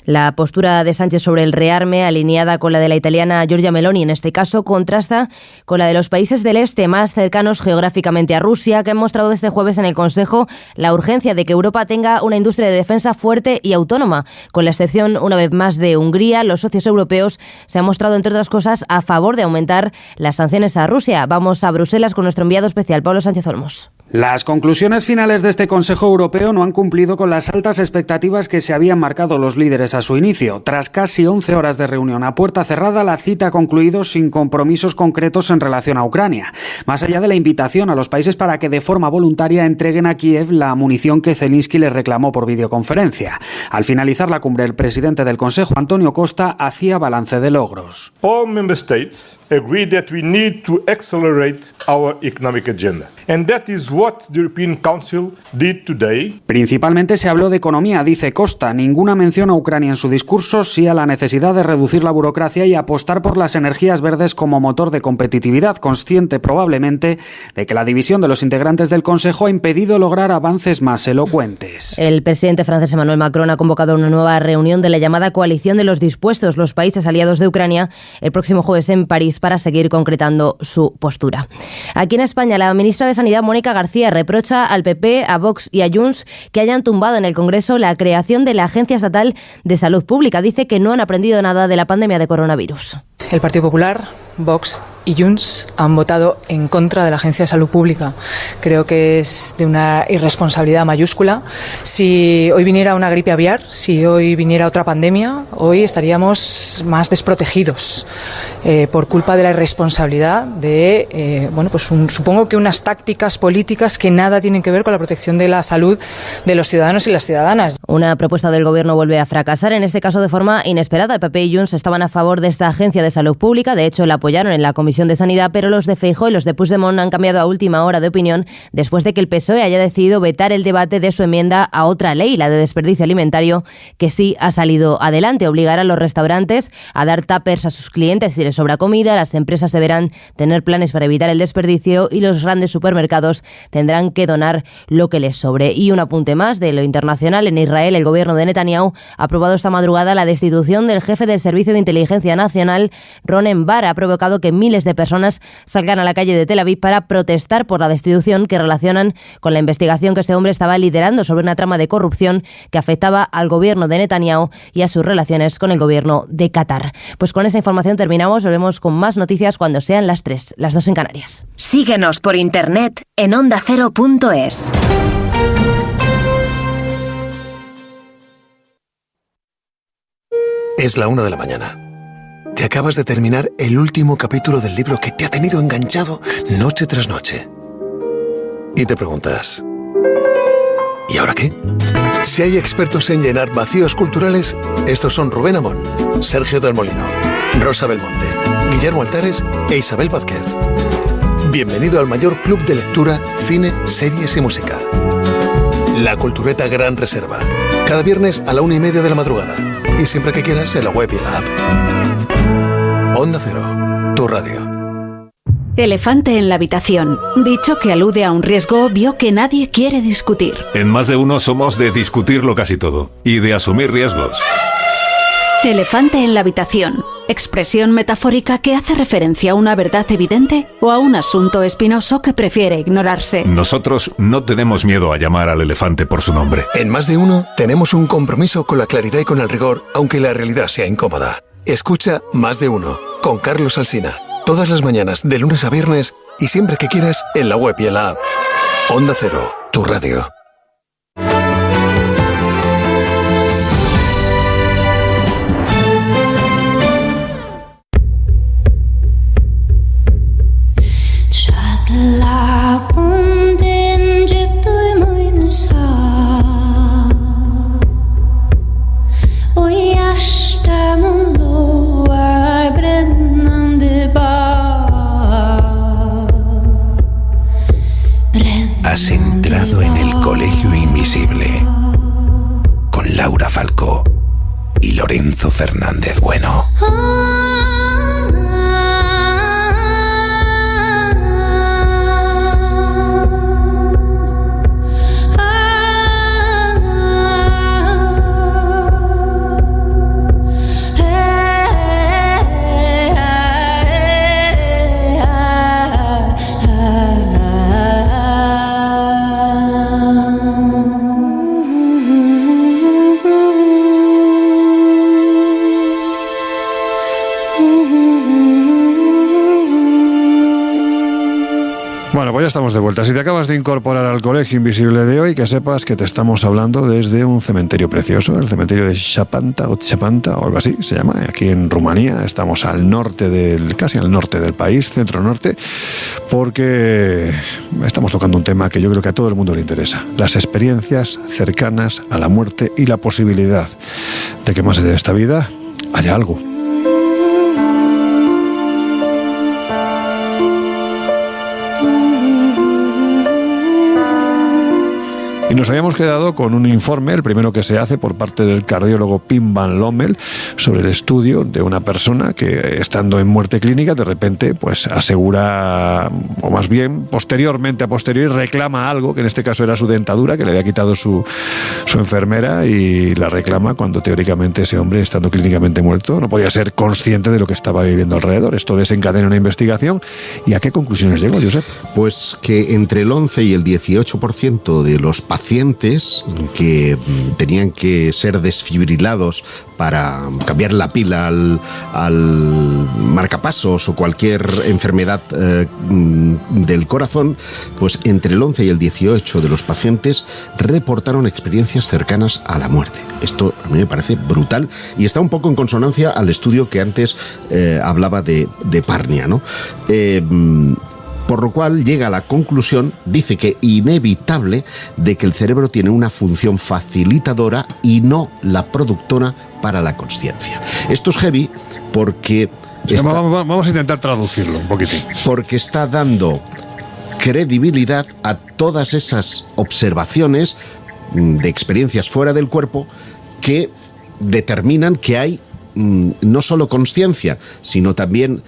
La postura de Sánchez sobre el rearme, alineada con la de la italiana Giorgia Meloni en este caso, contrasta con la de los países del este más cercanos geográficamente a Rusia, que han mostrado este jueves en el Consejo la urgencia de que Europa tenga una industria de defensa fuerte y autónoma. Con la excepción, una vez más, de Hungría, los socios europeos se han mostrado, entre otras cosas, a favor de aumentar las sanciones a Rusia. Vamos a Bruselas con nuestro enviado especial, Pablo Sánchez Olmos. Las conclusiones finales de este Consejo Europeo no han cumplido con las altas expectativas que se habían marcado los líderes a su inicio. Tras casi 11 horas de reunión a puerta cerrada, la cita ha concluido sin compromisos concretos en relación a Ucrania. Más allá de la invitación a los países para que de forma voluntaria entreguen a Kiev la munición que Zelensky les reclamó por videoconferencia. Al finalizar la cumbre, el presidente del Consejo, Antonio Costa, hacía balance de logros. All member states agree that we need to accelerate our economic agenda. And that is what the European Council did today. Principalmente se habló de economía, dice Costa. Ninguna mención a Ucrania en su discurso, sí a la necesidad de reducir la burocracia y apostar por las energías verdes como motor de competitividad, consciente probablemente de que la división de los integrantes del Consejo ha impedido lograr avances más elocuentes. El presidente francés Emmanuel Macron ha convocado una nueva reunión de la llamada Coalición de los Dispuestos, los países aliados de Ucrania, el próximo jueves en París para seguir concretando su postura. Aquí en España, la ministra de Sanidad, Mónica García, reprocha al PP, a Vox y a Junts que hayan tumbado en el Congreso la creación de la Agencia Estatal de Salud Pública. Dice que no han aprendido nada de la pandemia de coronavirus. El Partido Popular, Vox y Junts han votado en contra de la Agencia de Salud Pública. Creo que es de una irresponsabilidad mayúscula. Si hoy viniera una gripe aviar, si hoy viniera otra pandemia, hoy estaríamos más desprotegidos por culpa de la irresponsabilidad de, supongo que unas tácticas políticas que nada tienen que ver con la protección de la salud de los ciudadanos y las ciudadanas. Una propuesta del Gobierno vuelve a fracasar, en este caso de forma inesperada. El PP y Junts estaban a favor de esta Agencia de Salud Pública, de hecho la apoyaron en la Comisión de Sanidad, pero los de Feijóo y los de Puigdemont han cambiado a última hora de opinión después de que el PSOE haya decidido vetar el debate de su enmienda a otra ley, la de desperdicio alimentario, que sí ha salido adelante. Obligará a los restaurantes a dar tuppers a sus clientes si les sobra comida, las empresas deberán tener planes para evitar el desperdicio y los grandes supermercados tendrán que donar lo que les sobre. Y un apunte más de lo internacional: en Israel, el gobierno de Netanyahu ha aprobado esta madrugada la destitución del jefe del Servicio de Inteligencia Nacional, Ronen Bar. Ha provocado que miles de personas salgan a la calle de Tel Aviv para protestar por la destitución, que relacionan con la investigación que este hombre estaba liderando sobre una trama de corrupción que afectaba al gobierno de Netanyahu y a sus relaciones con el gobierno de Qatar. Pues con esa información terminamos. Volvemos con más noticias cuando sean las 3, las 2 en Canarias. Síguenos por internet en ondacero.es. Es la 1 de la mañana. Te acabas de terminar el último capítulo del libro que te ha tenido enganchado noche tras noche. Y te preguntas, ¿y ahora qué? Si hay expertos en llenar vacíos culturales, estos son Rubén Amón, Sergio del Molino, Rosa Belmonte, Guillermo Altares e Isabel Vázquez. Bienvenido al mayor club de lectura, cine, series y música. La Cultureta Gran Reserva. Cada viernes a la 1:30 de la madrugada. Y siempre que quieras en la web y en la app. Onda Cero, tu radio. Elefante en la habitación. Dicho que alude a un riesgo obvio que nadie quiere discutir. En Más de Uno somos de discutirlo casi todo y de asumir riesgos. Elefante en la habitación. Expresión metafórica que hace referencia a una verdad evidente o a un asunto espinoso que prefiere ignorarse. Nosotros no tenemos miedo a llamar al elefante por su nombre. En Más de Uno tenemos un compromiso con la claridad y con el rigor, aunque la realidad sea incómoda. Escucha Más de Uno con Carlos Alsina. Todas las mañanas, de lunes a viernes, y siempre que quieras, en la web y en la app. Onda Cero, tu radio. Has entrado en el Colegio Invisible con Laura Falcó y Lorenzo Fernández Bueno. Bueno, pues ya estamos de vuelta. Si te acabas de incorporar al Colegio Invisible de hoy, que sepas que te estamos hablando desde un cementerio precioso, el cementerio de Chapanta o algo así se llama, aquí en Rumanía. Estamos al norte casi al norte del país, centro-norte, porque estamos tocando un tema que yo creo que a todo el mundo le interesa: las experiencias cercanas a la muerte y la posibilidad de que más allá de esta vida haya algo. Y nos habíamos quedado con un informe, el primero que se hace por parte del cardiólogo Pim van Lommel, sobre el estudio de una persona que, estando en muerte clínica, de repente pues asegura, o más bien posteriormente, a posteriori, reclama algo, que en este caso era su dentadura, que le había quitado su enfermera, y la reclama cuando teóricamente ese hombre, estando clínicamente muerto, no podía ser consciente de lo que estaba viviendo alrededor. Esto desencadena una investigación. ¿Y a qué conclusiones llegó, Josep? Pues que entre el 11 y el 18% de los pacientes que tenían que ser desfibrilados para cambiar la pila al marcapasos o cualquier enfermedad del corazón, pues entre el 11 y el 18 de los pacientes reportaron experiencias cercanas a la muerte. Esto a mí me parece brutal y está un poco en consonancia al estudio que antes hablaba de Parnia, ¿no? Por lo cual llega a la conclusión, dice que inevitable, de que el cerebro tiene una función facilitadora y no la productora para la consciencia. Esto es heavy porque... Vamos a intentar traducirlo un poquitín. Porque está dando credibilidad a todas esas observaciones de experiencias fuera del cuerpo que determinan que hay no solo consciencia, sino también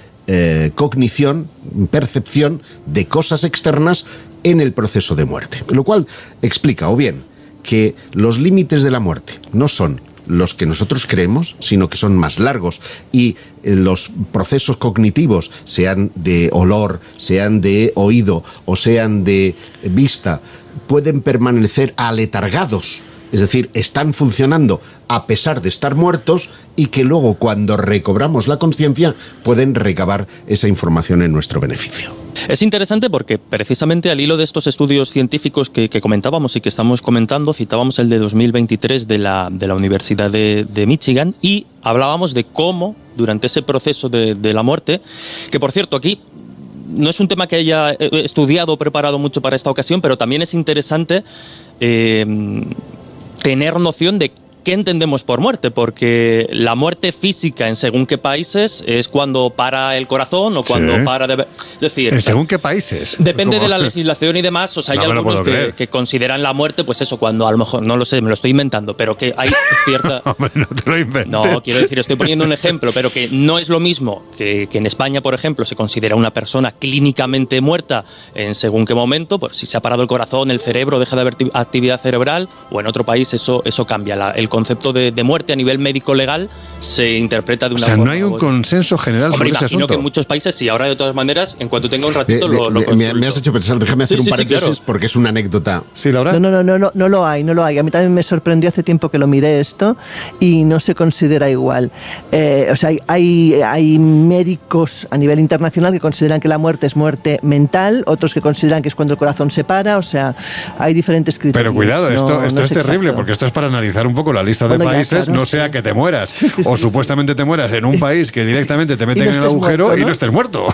cognición, percepción de cosas externas en el proceso de muerte. Lo cual explica, o bien, que los límites de la muerte no son los que nosotros creemos, sino que son más largos, y los procesos cognitivos, sean de olor, sean de oído o sean de vista, pueden permanecer aletargados. Es decir, están funcionando a pesar de estar muertos, y que luego, cuando recobramos la conciencia, pueden recabar esa información en nuestro beneficio. Es interesante porque, precisamente al hilo de estos estudios científicos que comentábamos y que estamos comentando, citábamos el de 2023 de la Universidad de Michigan, y hablábamos de cómo, durante ese proceso de la muerte, que por cierto aquí no es un tema que haya estudiado o preparado mucho para esta ocasión, pero también es interesante tener noción de qué entendemos por muerte, porque la muerte física en según qué países es cuando para el corazón o cuando para de... Es decir, ¿en según qué países? Depende de la legislación y demás. O sea, hay algunos que consideran la muerte, pues eso, cuando a lo mejor, no lo sé, me lo estoy inventando, pero que hay cierta... Hombre, no te lo inventes. No, quiero decir, estoy poniendo un ejemplo, pero que no es lo mismo que en España, por ejemplo, se considera una persona clínicamente muerta en según qué momento, pues si se ha parado el corazón, el cerebro, deja de haber actividad cerebral, o en otro país eso cambia. El concepto de muerte a nivel médico-legal se interpreta de una forma. O sea, no hay un consenso general sobre ese asunto. Que en muchos países sí, ahora de todas maneras, en cuanto tenga un ratito lo me has hecho pensar, déjame hacer un paréntesis, claro, porque es una anécdota. ¿Sí, Laura? No lo hay. A mí también me sorprendió hace tiempo que lo miré esto y no se considera igual. O sea, hay médicos a nivel internacional que consideran que la muerte es muerte mental, otros que consideran que es cuando el corazón se para, o sea, hay diferentes criterios. Pero cuidado, esto es terrible, porque esto es para analizar un poco la lista de países, claro, no sea que te mueras, o supuestamente te mueras en un país que directamente te meten en el agujero muerto, ¿no? Y no estés muerto.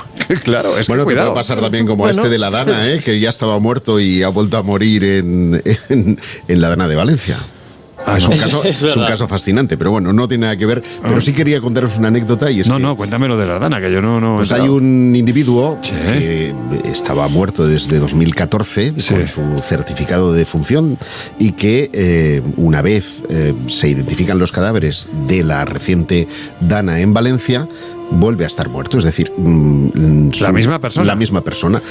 Claro, es que cuidado. Te puede pasar también como este de la Dana, que ya estaba muerto y ha vuelto a morir en la Dana de Valencia. Es un caso fascinante, pero bueno, no tiene nada que ver. Pero sí quería contaros una anécdota y es cuéntame lo de la Dana, que yo no pues hay un individuo que estaba muerto desde 2014 con su certificado de defunción y que una vez se identifican los cadáveres de la reciente Dana en Valencia, vuelve a estar muerto, es decir, la misma persona.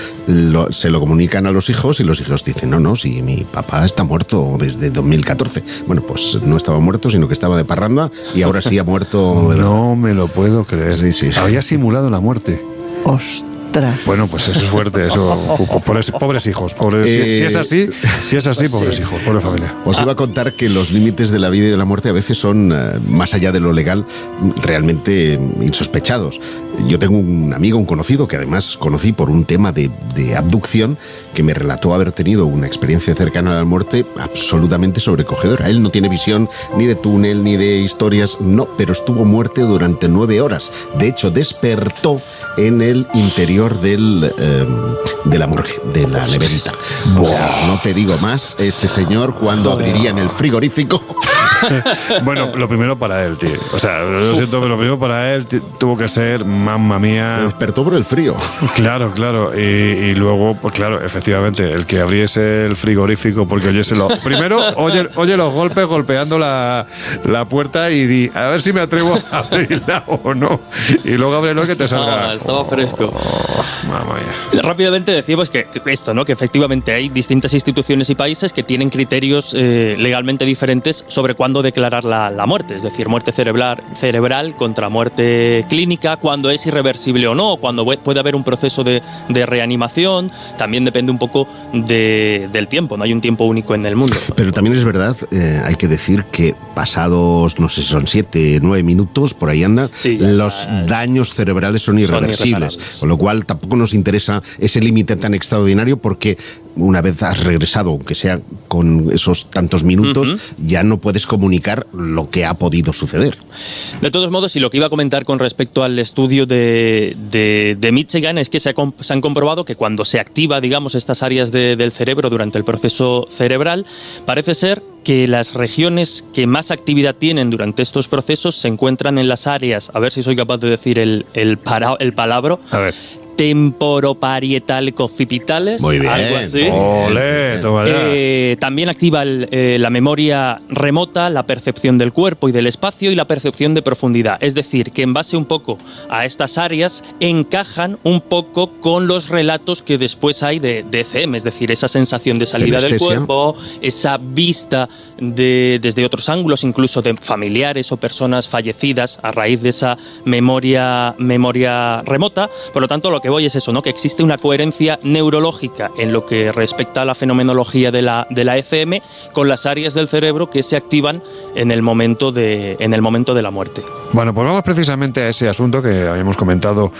Se lo comunican a los hijos y los hijos dicen, no, si mi papá está muerto desde 2014. Bueno, pues no estaba muerto, sino que estaba de parranda y ahora sí ha muerto de verdad. No me lo puedo creer. Sí. Había simulado la muerte. Ostras. Bueno, pues eso es fuerte, pobres hijos, si es así, pobres hijos, pobre familia. Os iba a contar que los límites de la vida y de la muerte a veces son, más allá de lo legal, realmente insospechados. Yo tengo un amigo, un conocido, que además conocí por un tema de abducción, que me relató haber tenido una experiencia cercana a la muerte absolutamente sobrecogedora. Él no tiene visión ni de túnel, ni de historias, no, pero estuvo muerto durante 9 horas. De hecho, despertó en el interior de la morgue, de la neverita. O sea, no te digo más, ese señor cuando abrirían el frigorífico... Bueno, lo primero para él, tío. O sea, lo siento, pero lo primero para él tuvo que ser, mamma mía... Despertó por el frío. Claro. Y luego, pues claro, efectivamente, el que abriese el frigorífico porque primero, oye los golpes golpeando la puerta y di, a ver si me atrevo a abrirla o no. Y luego ábrelo que te salga... Estaba fresco. Mamma mía. Rápidamente decíamos que esto, ¿no? Que efectivamente hay distintas instituciones y países que tienen criterios legalmente diferentes sobre cuándo declarar la muerte, es decir, muerte cerebral contra muerte clínica, cuándo es irreversible o no, cuándo puede haber un proceso de reanimación. También depende un poco del tiempo, no hay un tiempo único en el mundo. Pero también es verdad, hay que decir que pasados, no sé si son 7, 9 minutos, por ahí anda, los daños cerebrales son irreversibles, con lo cual tampoco nos interesa ese límite tan extraordinario, porque una vez has regresado, aunque sea con esos tantos minutos, ya no puedes comunicar lo que ha podido suceder. De todos modos, y lo que iba a comentar con respecto al estudio de Michigan es que se han comprobado que cuando se activa, digamos, estas áreas del cerebro durante el proceso cerebral, parece ser que las regiones que más actividad tienen durante estos procesos se encuentran en las áreas, a ver si soy capaz de decir el palabra. A ver. Temporoparietal coccipitales, muy bien, algo así. Olé, toma ya. También activa la memoria remota, la percepción del cuerpo y del espacio y la percepción de profundidad. Es decir, que en base un poco a estas áreas encajan un poco con los relatos que después hay de ECM, es decir, esa sensación de salida del cuerpo, esa vista desde otros ángulos, incluso de familiares o personas fallecidas a raíz de esa memoria remota. Por lo tanto, lo que voy es eso, ¿no? Que existe una coherencia neurológica en lo que respecta a la fenomenología de la ECM con las áreas del cerebro que se activan en el momento de la muerte. Bueno, pues vamos precisamente a ese asunto que habíamos comentado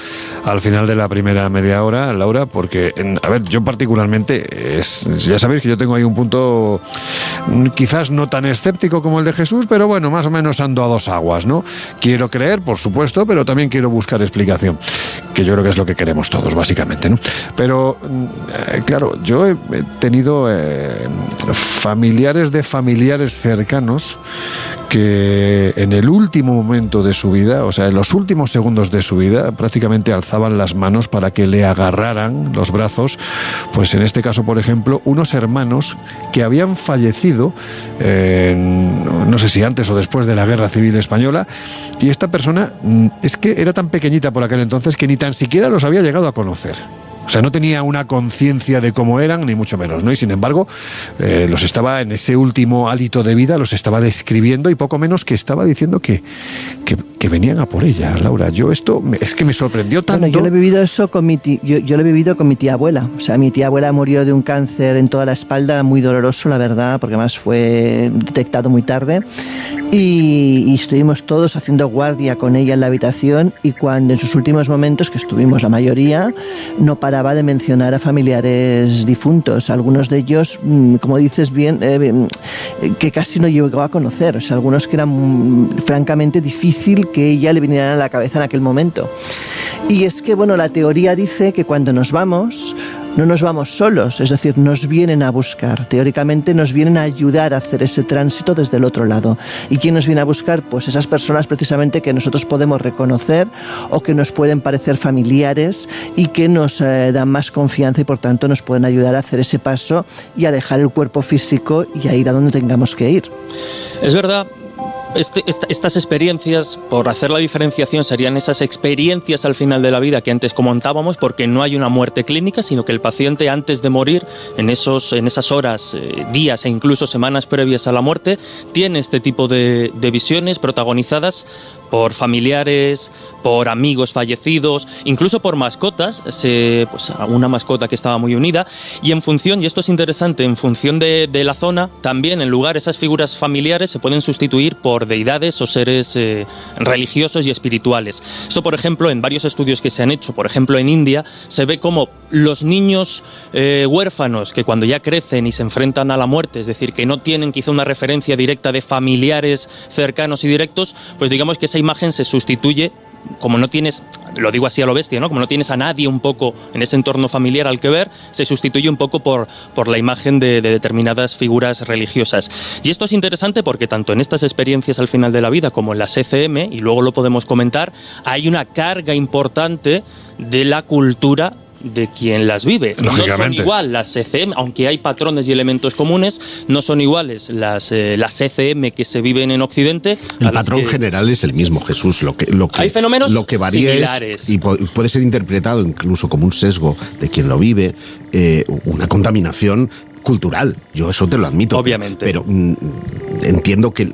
al final de la primera media hora, Laura, porque, a ver, yo particularmente, ya sabéis que yo tengo ahí un punto quizás no tan escéptico como el de Jesús, pero bueno, más o menos ando a dos aguas, ¿no? Quiero creer, por supuesto, pero también quiero buscar explicación, que yo creo que es lo que queremos todos, básicamente, ¿no? Pero, claro, yo he tenido familiares de familiares cercanos que en el último momento de su vida, o sea, en los últimos segundos de su vida, prácticamente alzaban las manos para que le agarraran los brazos, pues en este caso, por ejemplo, unos hermanos que habían fallecido, no sé si antes o después de la Guerra Civil Española, y esta persona es que era tan pequeñita por aquel entonces que ni tan siquiera los había llegado a conocer. O sea, no tenía una conciencia de cómo eran, ni mucho menos, ¿no? Y sin embargo, los estaba, en ese último hálito de vida, los estaba describiendo y poco menos que estaba diciendo que venían a por ella, Laura. Es que me sorprendió tanto. Bueno, yo lo he vivido eso con yo lo he vivido con mi tía abuela. O sea, mi tía abuela murió de un cáncer en toda la espalda, muy doloroso, la verdad, porque además fue detectado muy tarde. Y estuvimos todos haciendo guardia con ella en la habitación, y cuando en sus últimos momentos, que estuvimos la mayoría, no paraba de mencionar a familiares difuntos, algunos de ellos, como dices bien, que casi no llegó a conocer, o sea, algunos que eran francamente difícil que ella le vinieran a la cabeza en aquel momento. Y es que, bueno, la teoría dice que cuando nos vamos, no nos vamos solos, es decir, nos vienen a buscar. Teóricamente nos vienen a ayudar a hacer ese tránsito desde el otro lado. ¿Y quién nos viene a buscar? Pues esas personas precisamente que nosotros podemos reconocer o que nos pueden parecer familiares y que nos dan más confianza y por tanto nos pueden ayudar a hacer ese paso y a dejar el cuerpo físico y a ir a donde tengamos que ir. Es verdad. Estas experiencias, por hacer la diferenciación, serían esas experiencias al final de la vida que antes comentábamos, porque no hay una muerte clínica, sino que el paciente antes de morir, en esas horas, días e incluso semanas previas a la muerte, tiene este tipo de visiones protagonizadas por familiares, por amigos fallecidos, incluso por mascotas, pues una mascota que estaba muy unida, y en función, y esto es interesante, en función de la zona, también en lugar esas figuras familiares se pueden sustituir por deidades o seres religiosos y espirituales. Esto, por ejemplo, en varios estudios que se han hecho, por ejemplo en India, se ve como los niños huérfanos que cuando ya crecen y se enfrentan a la muerte, es decir, que no tienen quizá una referencia directa de familiares cercanos y directos, pues digamos que esa imagen se sustituye, como no tienes, lo digo así a lo bestia, ¿no? Como no tienes a nadie un poco en ese entorno familiar al que ver, se sustituye un poco por la imagen de determinadas figuras religiosas. Y esto es interesante porque tanto en estas experiencias al final de la vida como en las ECM, y luego lo podemos comentar, hay una carga importante de la cultura de quien las vive. No son igual las ECM, aunque hay patrones y elementos comunes, no son iguales las ECM que se viven en Occidente. El patrón general es el mismo, Jesús. Lo que hay fenómenos lo que varía similares. Y puede ser interpretado incluso como un sesgo de quien lo vive, una contaminación cultural, yo eso te lo admito. Obviamente. Pero entiendo que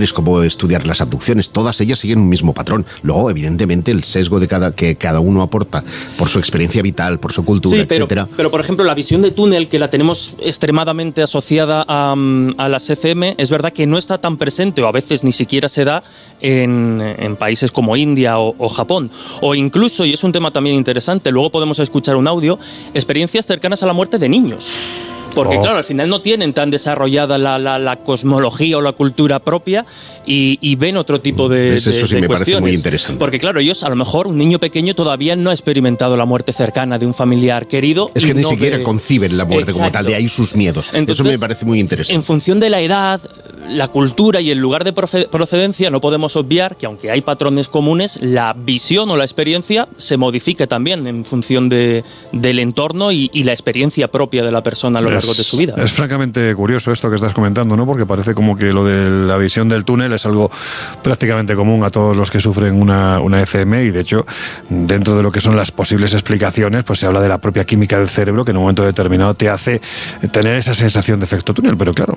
es como estudiar las abducciones, todas ellas siguen un mismo patrón. Luego, evidentemente, el sesgo de que cada uno aporta por su experiencia vital, por su cultura, etcétera. Pero, por ejemplo, la visión de túnel, que la tenemos extremadamente asociada a las ECM, es verdad que no está tan presente, o a veces ni siquiera se da en países como India o Japón. O incluso, y es un tema también interesante, luego podemos escuchar un audio, experiencias cercanas a la muerte de niños. Porque claro, al final no tienen tan desarrollada la cosmología o la cultura propia y ven otro tipo de eso sí me parece muy interesante. Porque claro, ellos, a lo mejor, un niño pequeño todavía no ha experimentado la muerte cercana de un familiar querido. Es que ni siquiera conciben la muerte como tal, de ahí sus miedos. Entonces, eso me parece muy interesante. En función de la edad, la cultura y el lugar de procedencia, no podemos obviar que, aunque hay patrones comunes, la visión o la experiencia se modifica también en función del entorno y la experiencia propia de la persona a lo largo de su vida. Es francamente curioso esto que estás comentando, ¿no? Porque parece como que lo de la visión del túnel es algo prácticamente común a todos los que sufren una ECM, y de hecho, dentro de lo que son las posibles explicaciones, pues se habla de la propia química del cerebro que en un momento determinado te hace tener esa sensación de efecto túnel. Pero claro,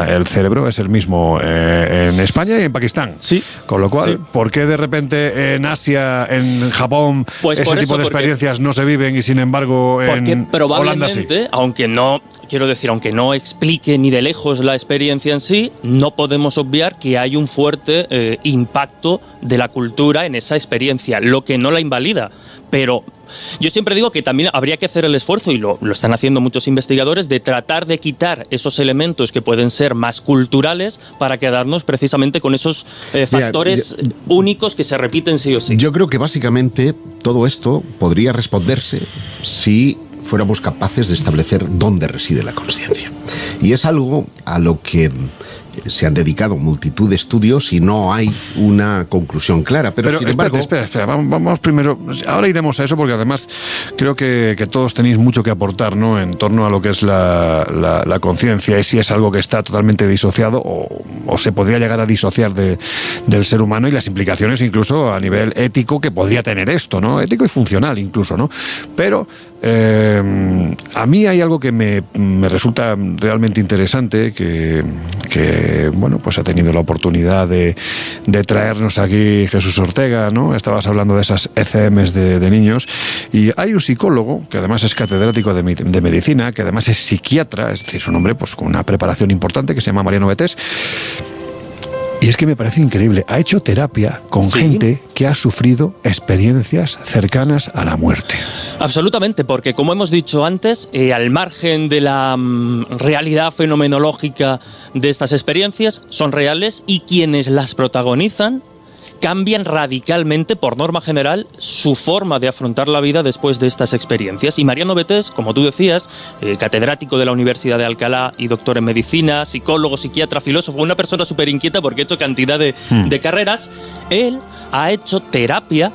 el cerebro es el el mismo en España y en Pakistán. Sí. Con lo cual, ¿por qué de repente en Asia, en Japón, pues ese tipo de experiencias no se viven y sin embargo en Holanda sí? Aunque no explique ni de lejos la experiencia en sí, no podemos obviar que hay un fuerte impacto de la cultura en esa experiencia, lo que no la invalida. Pero yo siempre digo que también habría que hacer el esfuerzo, y lo están haciendo muchos investigadores, de tratar de quitar esos elementos que pueden ser más culturales para quedarnos precisamente con esos factores únicos que se repiten sí o sí. Yo creo que básicamente todo esto podría responderse si fuéramos capaces de establecer dónde reside la consciencia. Y es algo a lo que se han dedicado multitud de estudios y no hay una conclusión clara. Pero sin embargo... Espera, vamos primero... Ahora iremos a eso porque además creo que todos tenéis mucho que aportar, ¿no?, en torno a lo que es la conciencia y si es algo que está totalmente disociado o se podría llegar a disociar del ser humano y las implicaciones incluso a nivel ético que podría tener esto, ¿no? Ético y funcional incluso, ¿no? Pero a mí hay algo que me resulta realmente interesante que bueno, pues ha tenido la oportunidad de traernos aquí Jesús Ortega, ¿no? Estabas hablando de esas ECMs de niños y hay un psicólogo que además es catedrático de medicina, que además es psiquiatra, es decir, es un hombre pues con una preparación importante que se llama Mariano Betés. Y es que me parece increíble. Ha hecho terapia con gente que ha sufrido experiencias cercanas a la muerte. Absolutamente, porque como hemos dicho antes, al margen de la realidad fenomenológica de estas experiencias, son reales y quienes las protagonizan cambian radicalmente, por norma general, su forma de afrontar la vida después de estas experiencias. Y Mariano Betés, como tú decías, catedrático de la Universidad de Alcalá y doctor en medicina, psicólogo, psiquiatra, filósofo, una persona súper inquieta porque ha hecho cantidad de carreras, él ha hecho terapia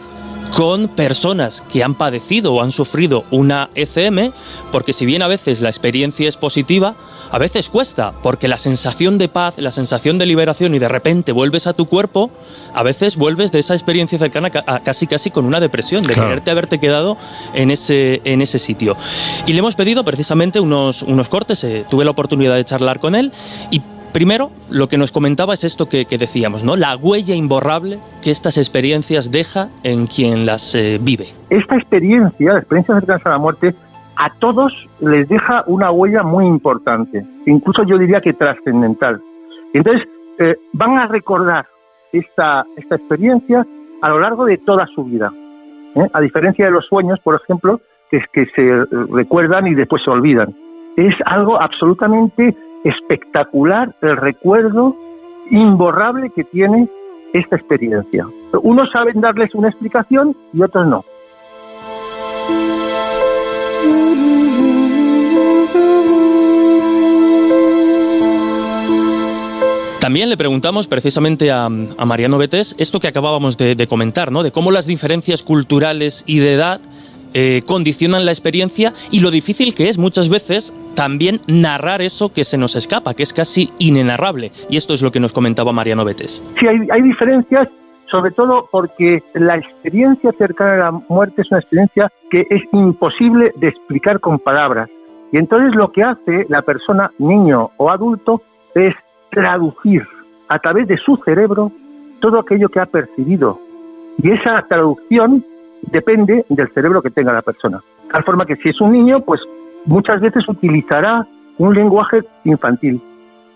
con personas que han padecido o han sufrido una ECM, porque si bien a veces la experiencia es positiva, a veces cuesta, porque la sensación de paz, la sensación de liberación y de repente vuelves a tu cuerpo, a veces vuelves de esa experiencia cercana a casi con una depresión, de quererte haberte quedado en ese sitio. Y le hemos pedido precisamente unos cortes, tuve la oportunidad de charlar con él y primero, lo que nos comentaba es esto que decíamos, ¿no? La huella imborrable que estas experiencias deja en quien las vive. Esta experiencia, la experiencia cercana a la muerte, a todos les deja una huella muy importante, incluso yo diría que trascendental. Entonces, van a recordar esta experiencia a lo largo de toda su vida, a diferencia de los sueños, por ejemplo, que se recuerdan y después se olvidan. Es algo absolutamente espectacular el recuerdo imborrable que tiene esta experiencia. Unos saben darles una explicación y otros no. También le preguntamos precisamente a Mariano Betés esto que acabábamos de comentar, ¿no? De cómo las diferencias culturales y de edad condicionan la experiencia y lo difícil que es muchas veces también narrar eso que se nos escapa, que es casi inenarrable. Y esto es lo que nos comentaba Mariano Betés. Sí, hay diferencias, sobre todo porque la experiencia cercana a la muerte es una experiencia que es imposible de explicar con palabras. Y entonces lo que hace la persona, niño o adulto, es traducir a través de su cerebro todo aquello que ha percibido. Y esa traducción depende del cerebro que tenga la persona. De tal forma que si es un niño, pues muchas veces utilizará un lenguaje infantil.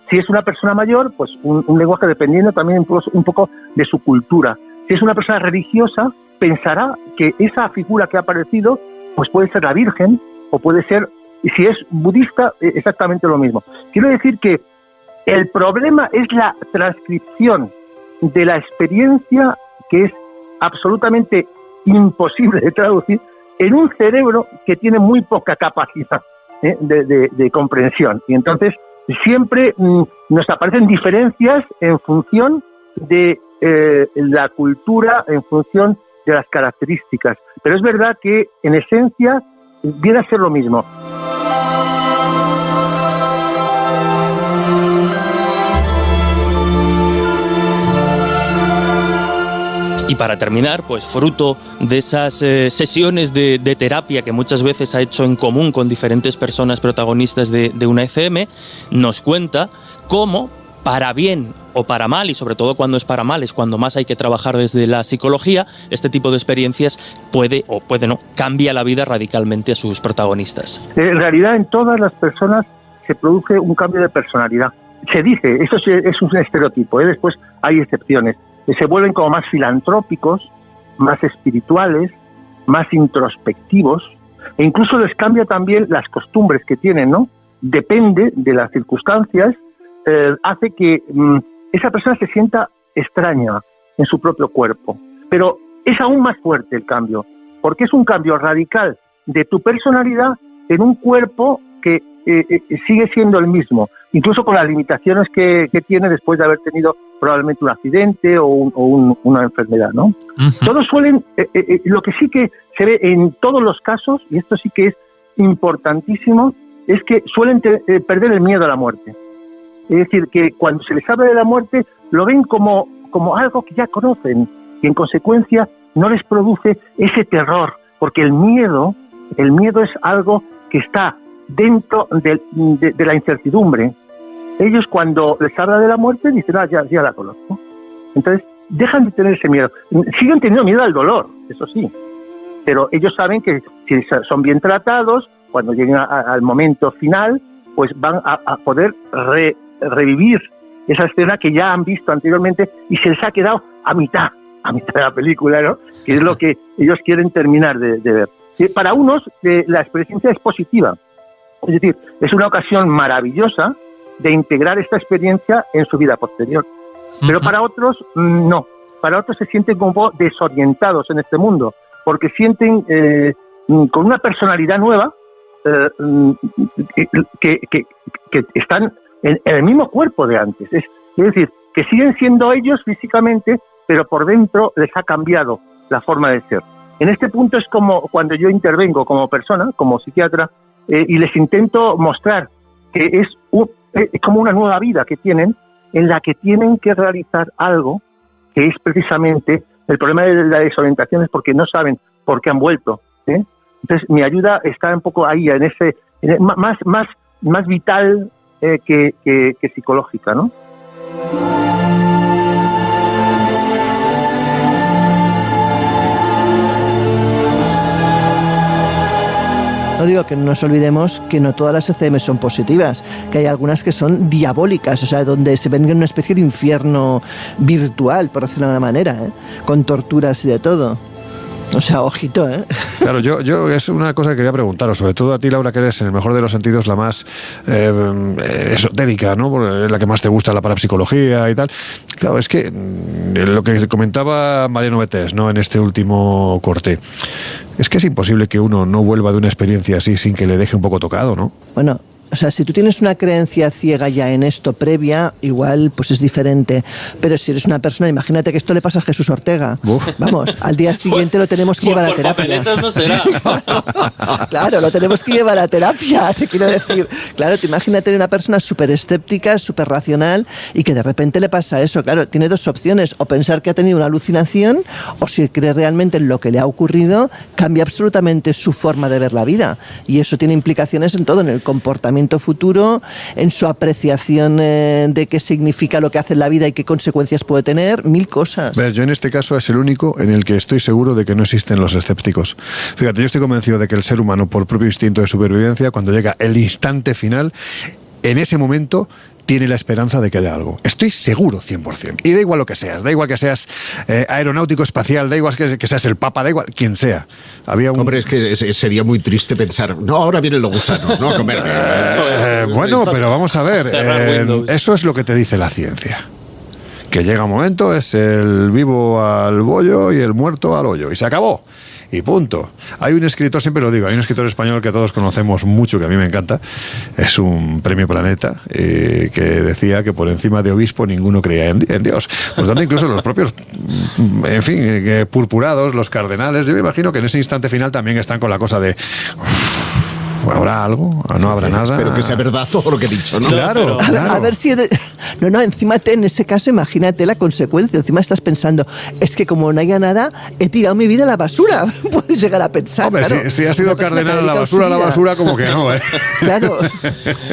Si es una persona mayor, pues un lenguaje dependiendo también un poco de su cultura. Si es una persona religiosa, pensará que esa figura que ha aparecido pues puede ser la Virgen o puede ser, y si es budista, exactamente lo mismo. Quiero decir que el problema es la transcripción de la experiencia, que es absolutamente imposible de traducir, en un cerebro que tiene muy poca capacidad de comprensión. Y entonces siempre nos aparecen diferencias en función de la cultura, en función de las características. Pero es verdad que en esencia viene a ser lo mismo. Y para terminar, pues fruto de esas sesiones de terapia que muchas veces ha hecho en común con diferentes personas protagonistas de una ECM, nos cuenta cómo para bien o para mal, y sobre todo cuando es para mal, es cuando más hay que trabajar desde la psicología, este tipo de experiencias puede o puede no, cambia la vida radicalmente a sus protagonistas. En realidad, en todas las personas se produce un cambio de personalidad. Se dice, eso es un estereotipo, después hay excepciones, se vuelven como más filantrópicos, más espirituales, más introspectivos, e incluso les cambia también las costumbres que tienen, ¿no? Depende de las circunstancias, hace que esa persona se sienta extraña en su propio cuerpo. Pero es aún más fuerte el cambio, porque es un cambio radical de tu personalidad en un cuerpo que sigue siendo el mismo, incluso con las limitaciones que tiene después de haber tenido probablemente un accidente o una enfermedad, ¿no? Todos suelen, lo que sí que se ve en todos los casos, y esto sí que es importantísimo, es que suelen perder el miedo a la muerte. Es decir, que cuando se les habla de la muerte, lo ven como algo que ya conocen, y en consecuencia no les produce ese terror, porque el miedo es algo que está dentro de la incertidumbre. Ellos cuando les habla de la muerte dicen, ya la conozco. Entonces dejan de tener ese miedo. Siguen teniendo miedo al dolor, eso sí, pero ellos saben que si son bien tratados, cuando lleguen al momento final, pues van a poder revivir esa escena que ya han visto anteriormente y se les ha quedado a mitad de la película, ¿no? Que es lo que ellos quieren terminar de ver. Para unos la experiencia es positiva, es decir, es una ocasión maravillosa de integrar esta experiencia en su vida posterior. Pero para otros no, para otros se sienten como desorientados en este mundo, porque sienten con una personalidad nueva que están en el mismo cuerpo de antes. Es decir, que siguen siendo ellos físicamente, pero por dentro les ha cambiado la forma de ser. En este punto es como cuando yo intervengo como persona, como psiquiatra, y les intento mostrar que es como una nueva vida que tienen, en la que tienen que realizar algo que es precisamente el problema de la desorientación, es porque no saben por qué han vuelto. Entonces mi ayuda está un poco ahí, más vital que psicológica, ¿no? No digo que no nos olvidemos que no todas las ECM son positivas, que hay algunas que son diabólicas, o sea, donde se ven en una especie de infierno virtual, por decirlo de alguna manera, con torturas y de todo. O sea, ojito, ¿eh? Claro, yo es una cosa que quería preguntaros, sobre todo a ti, Laura, que eres en el mejor de los sentidos la más esotérica, ¿no? Porque es la que más te gusta la parapsicología y tal. Claro, es que lo que comentaba Mariano Betés, ¿no? En este último corte, es que es imposible que uno no vuelva de una experiencia así sin que le deje un poco tocado, ¿no? Bueno, o sea, si tú tienes una creencia ciega ya en esto previa, igual pues es diferente. Pero si eres una persona, imagínate que esto le pasa a Jesús Ortega. Vamos, al día siguiente lo tenemos que llevar a terapia. No será. Claro, lo tenemos que llevar a terapia, te quiero decir. Claro, te imagínate una persona súper escéptica, súper racional, y que de repente le pasa eso. Claro, tiene dos opciones, o pensar que ha tenido una alucinación, o si cree realmente en lo que le ha ocurrido, cambia absolutamente su forma de ver la vida. Y eso tiene implicaciones en todo, en el comportamiento futuro, en su apreciación de qué significa lo que hace en la vida y qué consecuencias puede tener, mil cosas. Ver, yo en este caso es el único en el que estoy seguro de que no existen los escépticos. Fíjate, yo estoy convencido de que el ser humano, por propio instinto de supervivencia, cuando llega el instante final, en ese momento tiene la esperanza de que haya algo. Estoy seguro 100%. Y da igual lo que seas, da igual que seas aeronáutico espacial, da igual que seas el Papa, da igual quien sea. Hombre, es que sería muy triste pensar, no, ahora vienen los gusanos, no a comer. Bueno, pero vamos a ver, eso es lo que te dice la ciencia. Que llega un momento, es el vivo al bollo y el muerto al hoyo. Y se acabó. Y punto. Hay un escritor, siempre lo digo, hay un escritor español que todos conocemos mucho, que a mí me encanta, es un premio Planeta, que decía que por encima de obispo ninguno creía en Dios. Por lo tanto, incluso los propios, en fin, purpurados, los cardenales, yo me imagino que en ese instante final también están con la cosa de... ¿Habrá algo? ¿No habrá nada? Espero que sea verdad todo lo que he dicho, ¿no? Claro, A ver si... No, encima en ese caso imagínate la consecuencia. Encima estás pensando, es que como no haya nada, he tirado mi vida a la basura. Puedes llegar a pensar. Hombre, claro, si ha sido cardenal a la basura, como que no, ¿eh? Claro.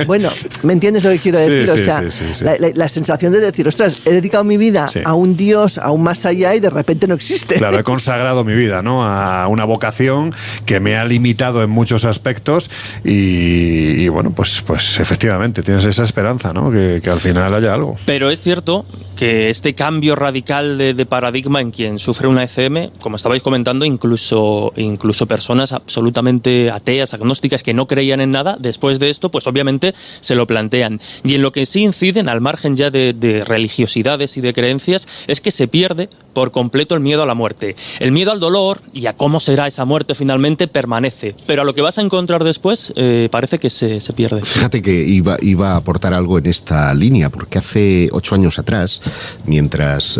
Bueno, ¿me entiendes lo que quiero decir? Sí, La sensación de decir, ostras, he dedicado mi vida a un Dios, a un más allá y de repente no existe. Claro, he consagrado mi vida, ¿no? A una vocación que me ha limitado en muchos aspectos y bueno, pues efectivamente tienes esa esperanza, ¿no? Que al final haya algo. Pero es cierto que este cambio radical de paradigma en quien sufre una ECM, como estabais comentando, incluso personas absolutamente ateas, agnósticas, que no creían en nada, después de esto, pues obviamente se lo plantean. Y en lo que sí inciden, al margen ya de religiosidades y de creencias, es que se pierde por completo el miedo a la muerte. El miedo al dolor y a cómo será esa muerte finalmente permanece, pero a lo que vas a encontrar después parece que se pierde. Fíjate que iba a aportar algo en esta línea, porque hace 8 años atrás, mientras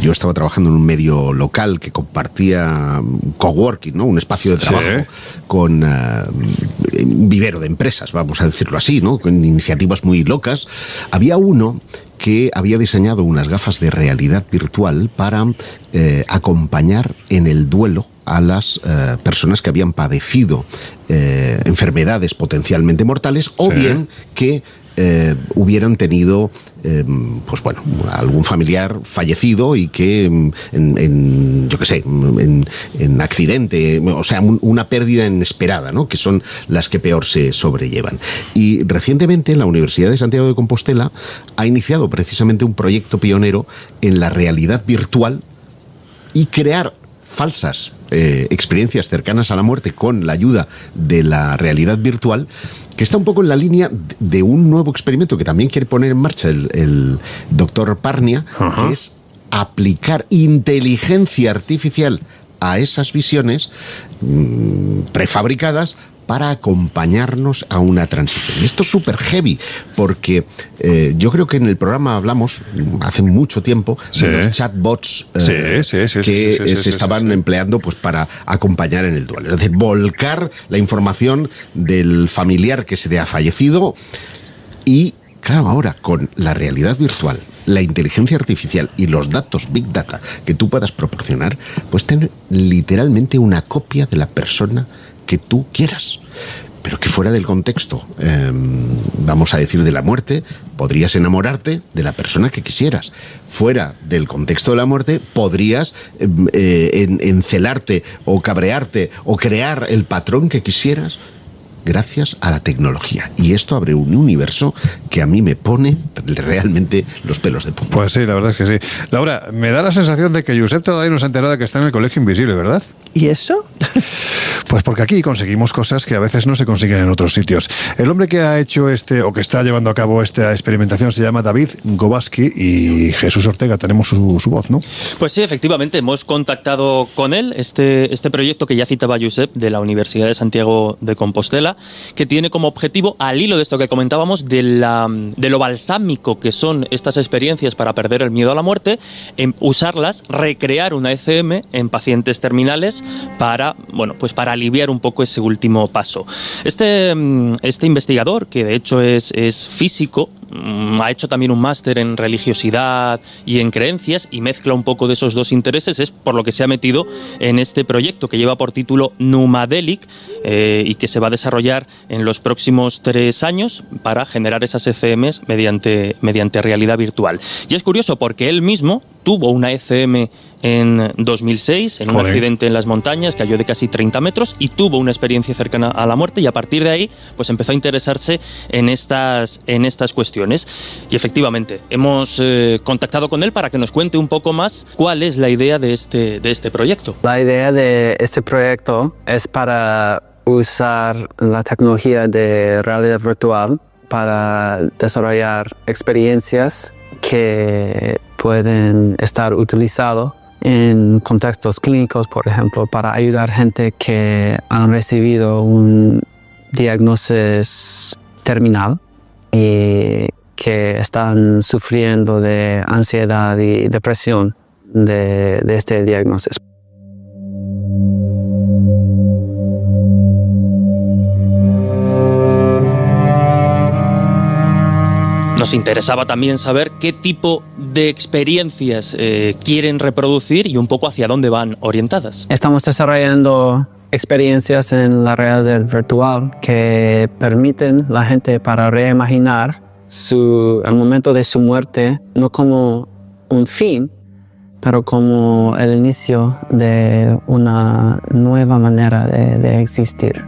yo estaba trabajando en un medio local que compartía coworking, ¿no? Un espacio de trabajo con un vivero de empresas, vamos a decirlo así, ¿no? Con iniciativas muy locas, había uno que había diseñado unas gafas de realidad virtual para acompañar en el duelo a las personas que habían padecido enfermedades potencialmente mortales o bien que hubieran tenido pues bueno, algún familiar fallecido y que yo qué sé, en accidente, o sea, una pérdida inesperada, ¿no? Que son las que peor se sobrellevan. Y recientemente la Universidad de Santiago de Compostela ha iniciado precisamente un proyecto pionero en la realidad virtual y crear falsas experiencias cercanas a la muerte con la ayuda de la realidad virtual, que está un poco en la línea de un nuevo experimento que también quiere poner en marcha el doctor Parnia, que es aplicar inteligencia artificial a esas visiones prefabricadas para acompañarnos a una transición. Esto es súper heavy, porque yo creo que en el programa hablamos hace mucho tiempo de los chatbots que se estaban empleando pues para acompañar en el duelo. Es decir, volcar la información del familiar que se te ha fallecido y, claro, ahora con la realidad virtual, la inteligencia artificial y los datos Big Data que tú puedas proporcionar, pues tener literalmente una copia de la persona que tú quieras, pero que fuera del contexto, vamos a decir, de la muerte, podrías enamorarte de la persona que quisieras. Fuera del contexto de la muerte, podrías encelarte o cabrearte o crear el patrón que quisieras gracias a la tecnología. Y esto abre un universo que a mí me pone realmente los pelos de punta. Pues sí, la verdad es que sí. Laura, me da la sensación de que Josep todavía no se ha enterado de que está en el Colegio Invisible, ¿verdad? ¿Y eso? Pues porque aquí conseguimos cosas que a veces no se consiguen en otros sitios. El hombre que ha hecho o que está llevando a cabo esta experimentación se llama David Gobaski y Jesús Ortega, tenemos su voz, ¿no? Pues sí, efectivamente, hemos contactado con él, este proyecto que ya citaba Josep, de la Universidad de Santiago de Compostela, que tiene como objetivo, al hilo de esto que comentábamos, de lo balsámico que son estas experiencias para perder el miedo a la muerte, usarlas, recrear una ECM en pacientes terminales para aliviar un poco ese último paso. Este investigador, que de hecho es físico, ha hecho también un máster en religiosidad y en creencias y mezcla un poco de esos dos intereses, es por lo que se ha metido en este proyecto que lleva por título Numadelic y que se va a desarrollar en los próximos 3 años para generar esas ECMs mediante realidad virtual. Y es curioso porque él mismo tuvo una ECM en 2006, en un accidente en las montañas, cayó de casi 30 metros y tuvo una experiencia cercana a la muerte, y a partir de ahí pues empezó a interesarse en estas cuestiones. Y efectivamente, hemos contactado con él para que nos cuente un poco más cuál es la idea de este proyecto. La idea de este proyecto es para usar la tecnología de realidad virtual para desarrollar experiencias que pueden estar utilizadas en contextos clínicos, por ejemplo, para ayudar gente que han recibido un diagnóstico terminal y que están sufriendo de ansiedad y depresión de este diagnóstico. nos interesaba también saber qué tipo de experiencias quieren reproducir y un poco hacia dónde van orientadas. Estamos desarrollando experiencias en la realidad virtual que permiten a la gente para reimaginar el momento de su muerte, no como un fin, pero como el inicio de una nueva manera de existir.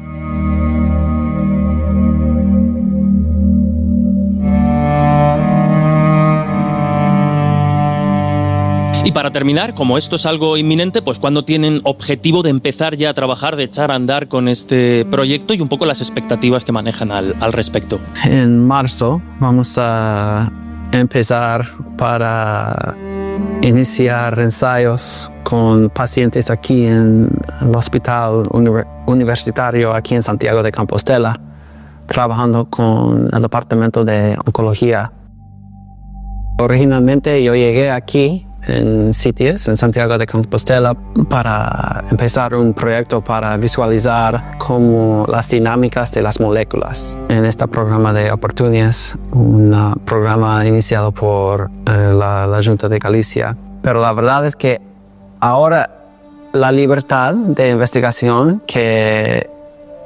Y para terminar, como esto es algo inminente, pues ¿cuándo tienen objetivo de empezar ya a trabajar, de echar a andar con este proyecto y un poco las expectativas que manejan al respecto? En marzo vamos a empezar para iniciar ensayos con pacientes aquí en el Hospital Universitario aquí en Santiago de Compostela, trabajando con el Departamento de Oncología. Originalmente yo llegué aquí en CITES, en Santiago de Compostela, para empezar un proyecto para visualizar cómo las dinámicas de las moléculas. En este programa de Opportunities, un programa iniciado por la Junta de Galicia. Pero la verdad es que ahora la libertad de investigación que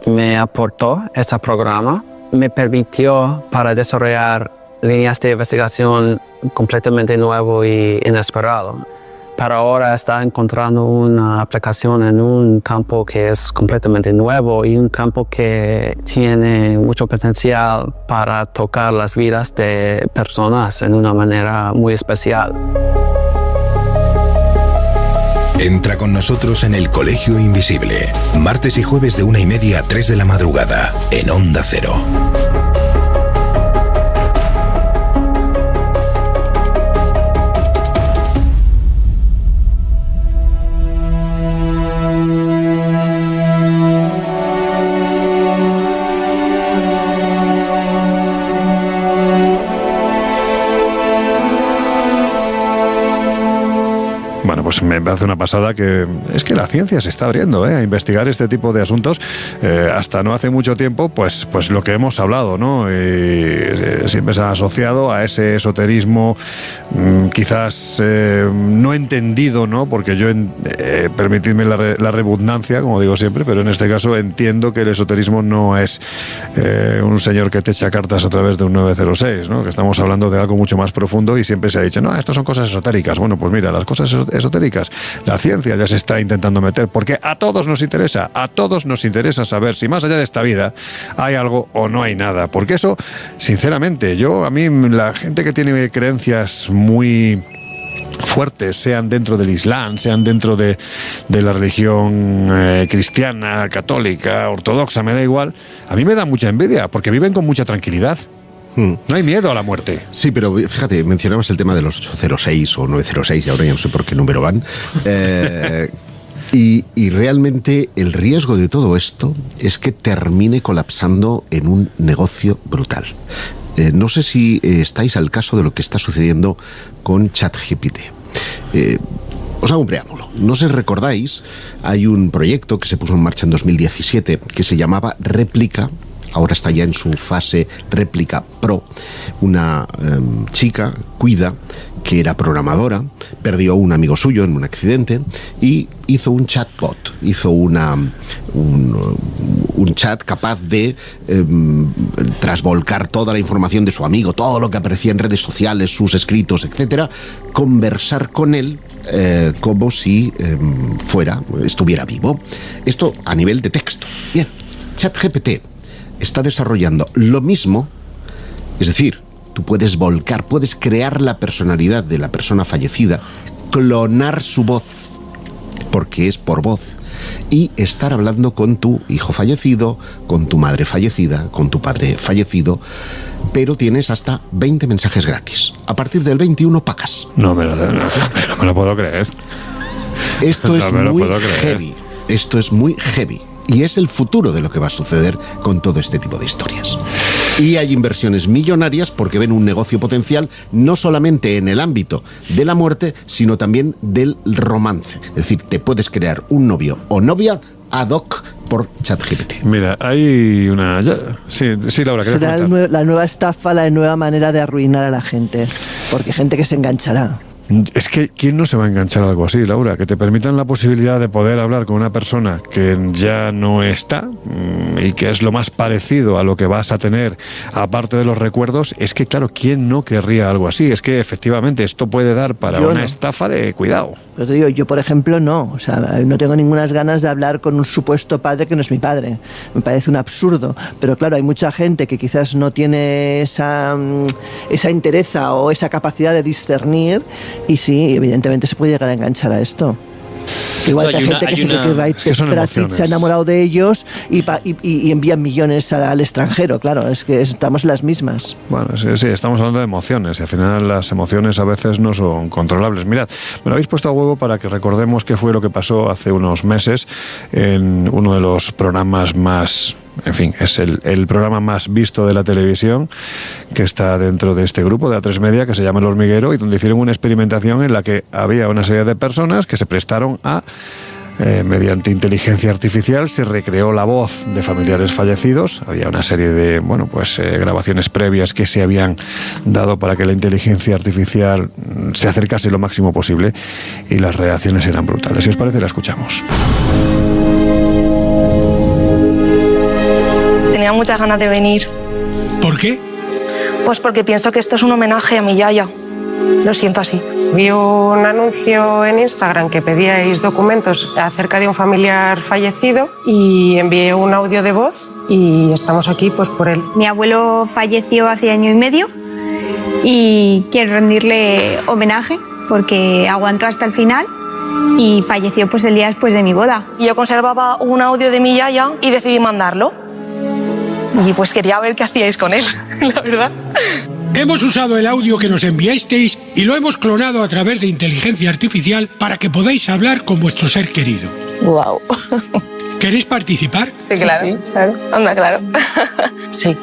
me aportó ese programa me permitió para desarrollar líneas de investigación completamente nuevo y inesperado. Pero ahora está encontrando una aplicación en un campo que es completamente nuevo y un campo que tiene mucho potencial para tocar las vidas de personas en una manera muy especial. Entra con nosotros en el Colegio Invisible, martes y jueves de 1:30 a 3 de la madrugada, en Onda Cero. Pues me hace una pasada que es que la ciencia se está abriendo a investigar este tipo de asuntos. Hasta no hace mucho tiempo, pues lo que hemos hablado, ¿no? Siempre se ha asociado a ese esoterismo quizás no entendido, ¿no? Porque yo, permitidme la redundancia, como digo siempre, pero en este caso entiendo que el esoterismo no es un señor que te echa cartas a través de un 906, ¿no? Que estamos hablando de algo mucho más profundo y siempre se ha dicho, no, esto son cosas esotéricas. Bueno, pues mira, las cosas esotéricas, la ciencia ya se está intentando meter, porque a todos nos interesa saber si más allá de esta vida hay algo o no hay nada, porque eso, sinceramente, a mí la gente que tiene creencias muy fuertes, sean dentro del Islam, sean dentro de la religión cristiana, católica, ortodoxa, me da igual, a mí me da mucha envidia, porque viven con mucha tranquilidad. No hay miedo a la muerte. Sí, pero fíjate, mencionabas el tema de los 806 o 906, y ahora ya no sé por qué número van. Y realmente el riesgo de todo esto es que termine colapsando en un negocio brutal. No sé si estáis al caso de lo que está sucediendo con ChatGPT. Os hago un preámbulo. No sé si recordáis, hay un proyecto que se puso en marcha en 2017 que se llamaba Réplica. Ahora está ya en su fase Réplica Pro. Una chica, Cuida, que era programadora, perdió un amigo suyo en un accidente y hizo un chatbot, hizo un chat capaz de trasvolcar toda la información de su amigo, todo lo que aparecía en redes sociales, sus escritos, etcétera, conversar con él como si estuviera vivo. Esto a nivel de texto. Bien, ChatGPT está desarrollando lo mismo, es decir, tú puedes puedes crear la personalidad de la persona fallecida, clonar su voz, porque es por voz, y estar hablando con tu hijo fallecido, con tu madre fallecida, con tu padre fallecido, pero tienes hasta 20 mensajes gratis. A partir del 21 pagas. No me lo puedo creer. Esto es muy heavy. Esto es muy heavy. Y es el futuro de lo que va a suceder con todo este tipo de historias. Y hay inversiones millonarias porque ven un negocio potencial no solamente en el ámbito de la muerte, sino también del romance. Es decir, te puedes crear un novio o novia ad hoc por ChatGPT. Mira, hay una... Sí, Laura, será la nueva estafa, la nueva manera de arruinar a la gente, porque hay gente que se enganchará. Es que ¿quién no se va a enganchar a algo así, Laura? Que te permitan la posibilidad de poder hablar con una persona que ya no está y que es lo más parecido a lo que vas a tener aparte de los recuerdos. Es que claro, ¿quién no querría algo así? Es que efectivamente esto puede dar para una estafa de cuidado. Pero te digo, yo por ejemplo no, o sea, no tengo ninguna ganas de hablar con un supuesto padre que no es mi padre. Me parece un absurdo, pero claro, hay mucha gente que quizás no tiene esa entereza o esa capacidad de discernir y sí, evidentemente se puede llegar a enganchar a esto. Igual que hay gente que se ha enamorado de ellos y envían millones al extranjero, claro, es que estamos en las mismas. Bueno, sí, estamos hablando de emociones y al final las emociones a veces no son controlables. Mirad, me lo habéis puesto a huevo para que recordemos qué fue lo que pasó hace unos meses en uno de los programas más... En fin, es el programa más visto de la televisión, que está dentro de este grupo de A3 Media, que se llama El Hormiguero, y donde hicieron una experimentación en la que había una serie de personas que se prestaron a, mediante inteligencia artificial, se recreó la voz de familiares fallecidos. Había una serie de, grabaciones previas que se habían dado para que la inteligencia artificial se acercase lo máximo posible, y las reacciones eran brutales. Si os parece, la escuchamos. Tenía muchas ganas de venir. ¿Por qué? Pues porque pienso que esto es un homenaje a mi yaya. Lo siento así. Vi un anuncio en Instagram que pedíais documentos acerca de un familiar fallecido y envié un audio de voz y estamos aquí pues por él. Mi abuelo falleció hace año y medio y quiero rendirle homenaje porque aguantó hasta el final y falleció pues el día después de mi boda. Y yo conservaba un audio de mi yaya y decidí mandarlo. Y pues quería ver qué hacíais con él, la verdad. Hemos usado el audio que nos enviasteis y lo hemos clonado a través de inteligencia artificial para que podáis hablar con vuestro ser querido. Wow. ¿Queréis participar? Sí, claro. Sí, claro. Anda, claro. Sí.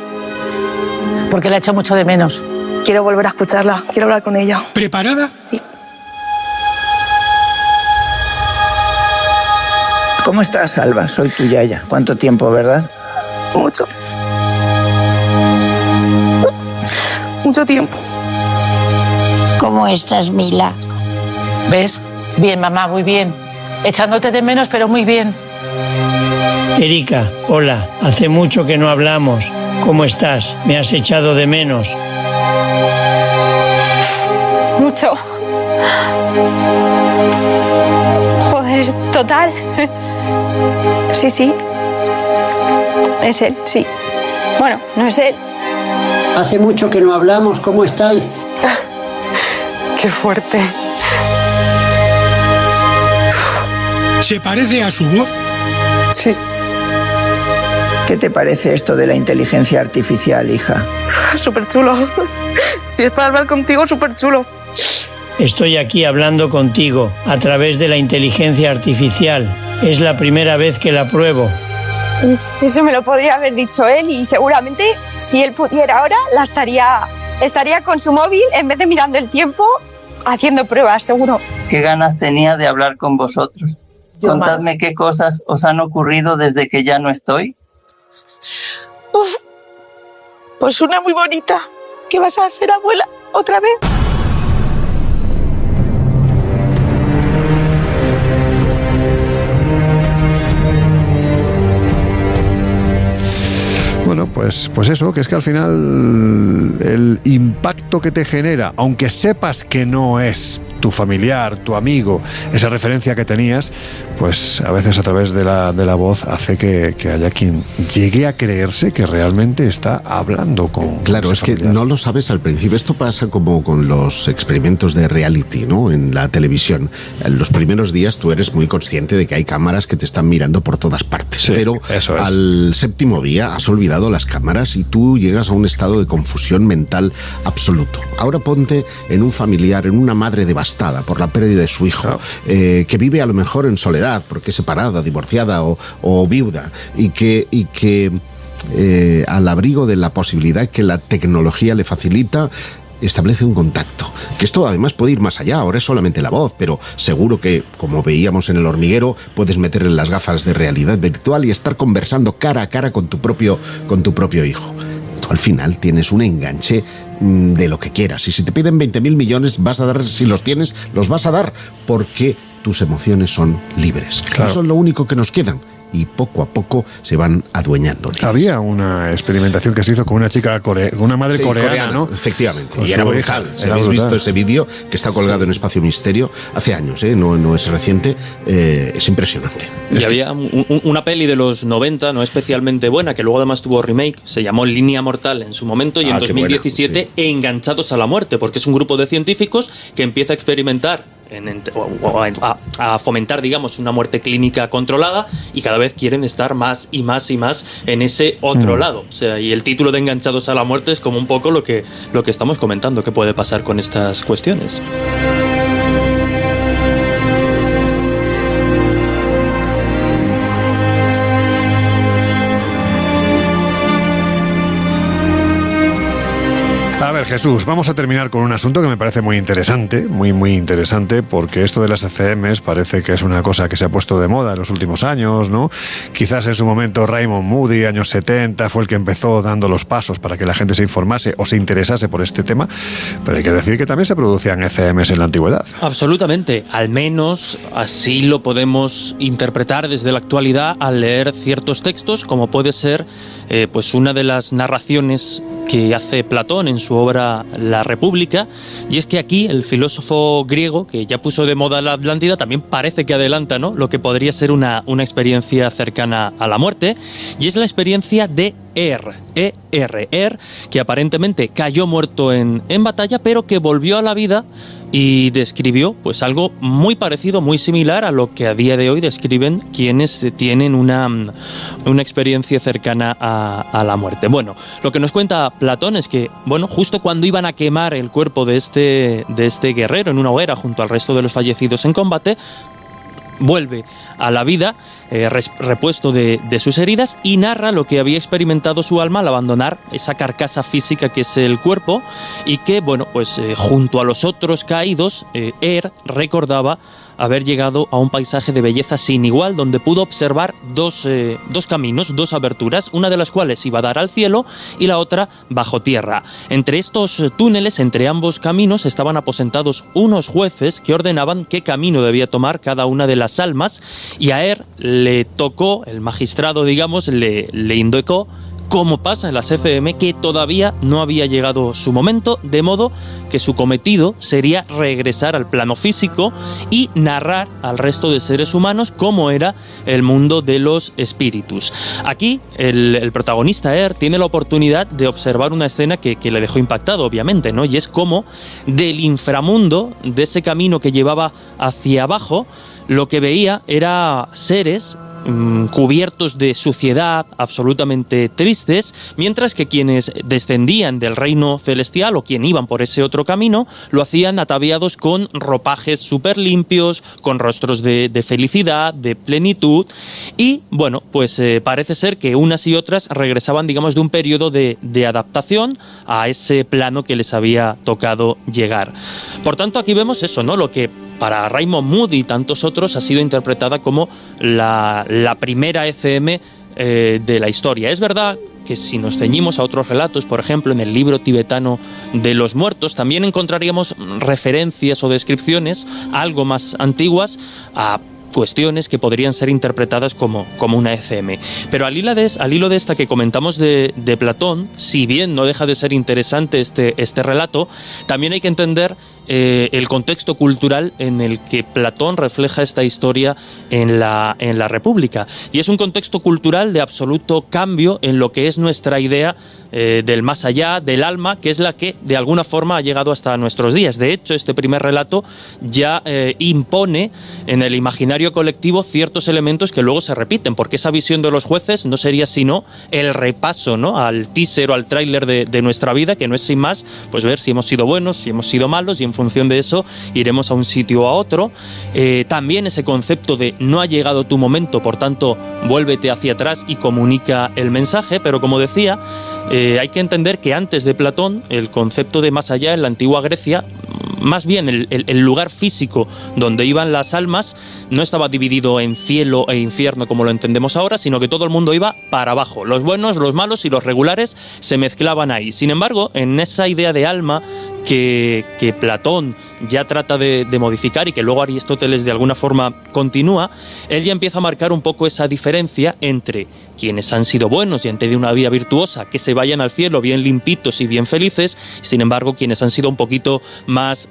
Porque la echo mucho de menos. Quiero volver a escucharla, quiero hablar con ella. ¿Preparada? Sí. ¿Cómo estás, Alba? Soy tu yaya. ¿Cuánto tiempo, verdad? Mucho. Mucho tiempo. ¿Cómo estás, Mila? ¿Ves? Bien, mamá, muy bien. Echándote de menos, pero muy bien. Erika, hola. Hace mucho que no hablamos. ¿Cómo estás? ¿Me has echado de menos? Mucho. Joder, es total. Sí, sí. Es él, sí. Bueno, no es él. Hace mucho que no hablamos. ¿Cómo estáis? Qué fuerte. ¿Se parece a su voz? Sí. ¿Qué te parece esto de la inteligencia artificial, hija? Súper chulo. Si es para hablar contigo, súper chulo. Estoy aquí hablando contigo a través de la inteligencia artificial. Es la primera vez que la pruebo. Eso me lo podría haber dicho él y seguramente si él pudiera ahora estaría con su móvil en vez de mirando el tiempo haciendo pruebas, seguro. Qué ganas tenía de hablar con vosotros. Contadme qué cosas os han ocurrido desde que ya no estoy. Uf, pues una muy bonita. ¿Que vas a ser abuela otra vez? Bueno, pues eso, que es que al final el impacto que te genera, aunque sepas que no es tu familiar, tu amigo, esa referencia que tenías, pues a veces a través de la voz hace que haya quien llegue a creerse que realmente está hablando con... Claro, es familiar. Que no lo sabes al principio. Esto pasa como con los experimentos de reality, ¿no? En la televisión. En los primeros días tú eres muy consciente de que hay cámaras que te están mirando por todas partes. Sí, pero al séptimo día has olvidado las cámaras y tú llegas a un estado de confusión mental absoluto. Ahora ponte en un familiar, en una madre devastada por la pérdida de su hijo, que vive a lo mejor en soledad porque es separada, divorciada o viuda y que al abrigo de la posibilidad que la tecnología le facilita, establece un contacto. Que esto además puede ir más allá, ahora es solamente la voz, pero seguro que, como veíamos en El hormiguero, puedes meterle las gafas de realidad virtual y estar conversando cara a cara con tu propio hijo. Tú al final tienes un enganche de lo que quieras, y si te piden 20.000 millones vas a dar, si los tienes, los vas a dar, porque tus emociones son libres. Claro. Eso es lo único que nos quedan. Y poco a poco se van adueñando de ellos. Había una experimentación que se hizo con una chica con una madre coreana, ¿no? Efectivamente, y era brutal. Si habéis visto ese vídeo que está colgado en Espacio Misterio hace años, no es reciente, es impresionante. Y había una peli de los 90, no especialmente buena, que luego además tuvo remake, se llamó Línea Mortal en su momento, y en 2017 Enganchados a la muerte, porque es un grupo de científicos que empieza a experimentar a fomentar, digamos, una muerte clínica controlada, y cada vez quieren estar más y más y más en ese otro lado. O sea, y el título de Enganchados a la muerte es como un poco lo que estamos comentando que puede pasar con estas cuestiones. A ver, Jesús, vamos a terminar con un asunto que me parece muy interesante, muy interesante, porque esto de las ECMs parece que es una cosa que se ha puesto de moda en los últimos años, ¿no? Quizás en su momento Raymond Moody, años 70, fue el que empezó dando los pasos para que la gente se informase o se interesase por este tema, pero hay que decir que también se producían ECMs en la antigüedad. Absolutamente, al menos así lo podemos interpretar desde la actualidad al leer ciertos textos, como puede ser pues una de las narraciones que hace Platón en su obra La República, y es que aquí el filósofo griego, que ya puso de moda la Atlántida, también parece que adelanta, ¿no?, lo que podría ser una experiencia cercana a la muerte, y es la experiencia de Er, que aparentemente cayó muerto en batalla, pero que volvió a la vida y describió pues algo muy parecido, muy similar a lo que a día de hoy describen quienes tienen una experiencia cercana a la muerte. Bueno, lo que nos cuenta Platón es que, bueno, justo cuando iban a quemar el cuerpo de este guerrero en una hoguera junto al resto de los fallecidos en combate, vuelve a la vida, repuesto de sus heridas, y narra lo que había experimentado su alma al abandonar esa carcasa física que es el cuerpo, y que, bueno, pues junto a los otros caídos, recordaba haber llegado a un paisaje de belleza sin igual, donde pudo observar dos caminos, dos aberturas, una de las cuales iba a dar al cielo y la otra bajo tierra. Entre estos túneles, entre ambos caminos, estaban aposentados unos jueces que ordenaban qué camino debía tomar cada una de las almas, y a le tocó, el magistrado, digamos, le indicó, como pasa en las ECM, que todavía no había llegado su momento, de modo que su cometido sería regresar al plano físico y narrar al resto de seres humanos cómo era el mundo de los espíritus. Aquí el protagonista tiene la oportunidad de observar una escena que le dejó impactado, obviamente, ¿no? Y es cómo del inframundo, de ese camino que llevaba hacia abajo, lo que veía era seres cubiertos de suciedad, absolutamente tristes, mientras que quienes descendían del reino celestial o quien iban por ese otro camino lo hacían ataviados con ropajes súper limpios, con rostros de felicidad, de plenitud, y bueno, pues parece ser que unas y otras regresaban, digamos, de un periodo de adaptación a ese plano que les había tocado llegar. Por tanto, aquí vemos eso, ¿no?, lo que para Raymond Moody y tantos otros ha sido interpretada como la primera ECM de la historia. Es verdad que si nos ceñimos a otros relatos, por ejemplo, en el libro tibetano de los muertos, también encontraríamos referencias o descripciones algo más antiguas a cuestiones que podrían ser interpretadas como una ECM. Pero al hilo de esta que comentamos de Platón, si bien no deja de ser interesante este relato, también hay que entender el contexto cultural en el que Platón refleja esta historia en la República. Y es un contexto cultural de absoluto cambio en lo que es nuestra idea del más allá, del alma, que es la que de alguna forma ha llegado hasta nuestros días. De hecho, este primer relato ya impone en el imaginario colectivo ciertos elementos que luego se repiten, porque esa visión de los jueces no sería sino el repaso, ¿no?, al teaser o al tráiler de nuestra vida, que no es sin más pues ver si hemos sido buenos, si hemos sido malos, y en función de eso iremos a un sitio o a otro. También ese concepto de no ha llegado tu momento, por tanto vuélvete hacia atrás y comunica el mensaje, pero como decía, Hay que entender que antes de Platón, el concepto de más allá en la antigua Grecia, más bien el lugar físico donde iban las almas, no estaba dividido en cielo e infierno como lo entendemos ahora, sino que todo el mundo iba para abajo. Los buenos, los malos y los regulares se mezclaban ahí. Sin embargo, en esa idea de alma que Platón ya trata de modificar y que luego Aristóteles de alguna forma continúa, él ya empieza a marcar un poco esa diferencia entre quienes han sido buenos y han tenido una vida virtuosa, que se vayan al cielo bien limpitos y bien felices, sin embargo, quienes han sido un poquito más,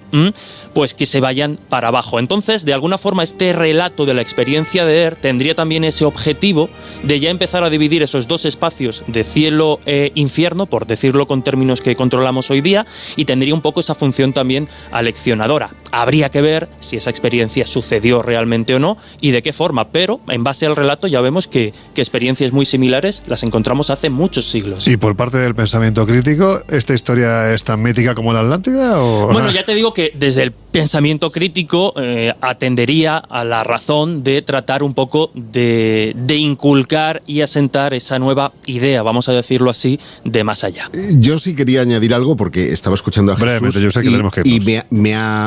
pues que se vayan para abajo. Entonces, de alguna forma, este relato de la experiencia de Er tendría también ese objetivo de ya empezar a dividir esos dos espacios de cielo e infierno, por decirlo con términos que controlamos hoy día, y tendría un poco esa función también aleccionadora. Habría que ver si esa experiencia sucedió realmente o no y de qué forma, pero en base al relato ya vemos que experiencias muy similares las encontramos hace muchos siglos. ¿Y por parte del pensamiento crítico, esta historia es tan mítica como la Atlántida? ¿O? Bueno, ya te digo que desde el pensamiento crítico atendería a la razón de tratar un poco de inculcar y asentar esa nueva idea, vamos a decirlo así, de más allá. Yo sí quería añadir algo porque estaba escuchando a Jesús yo sé que tenemos que irnos. Y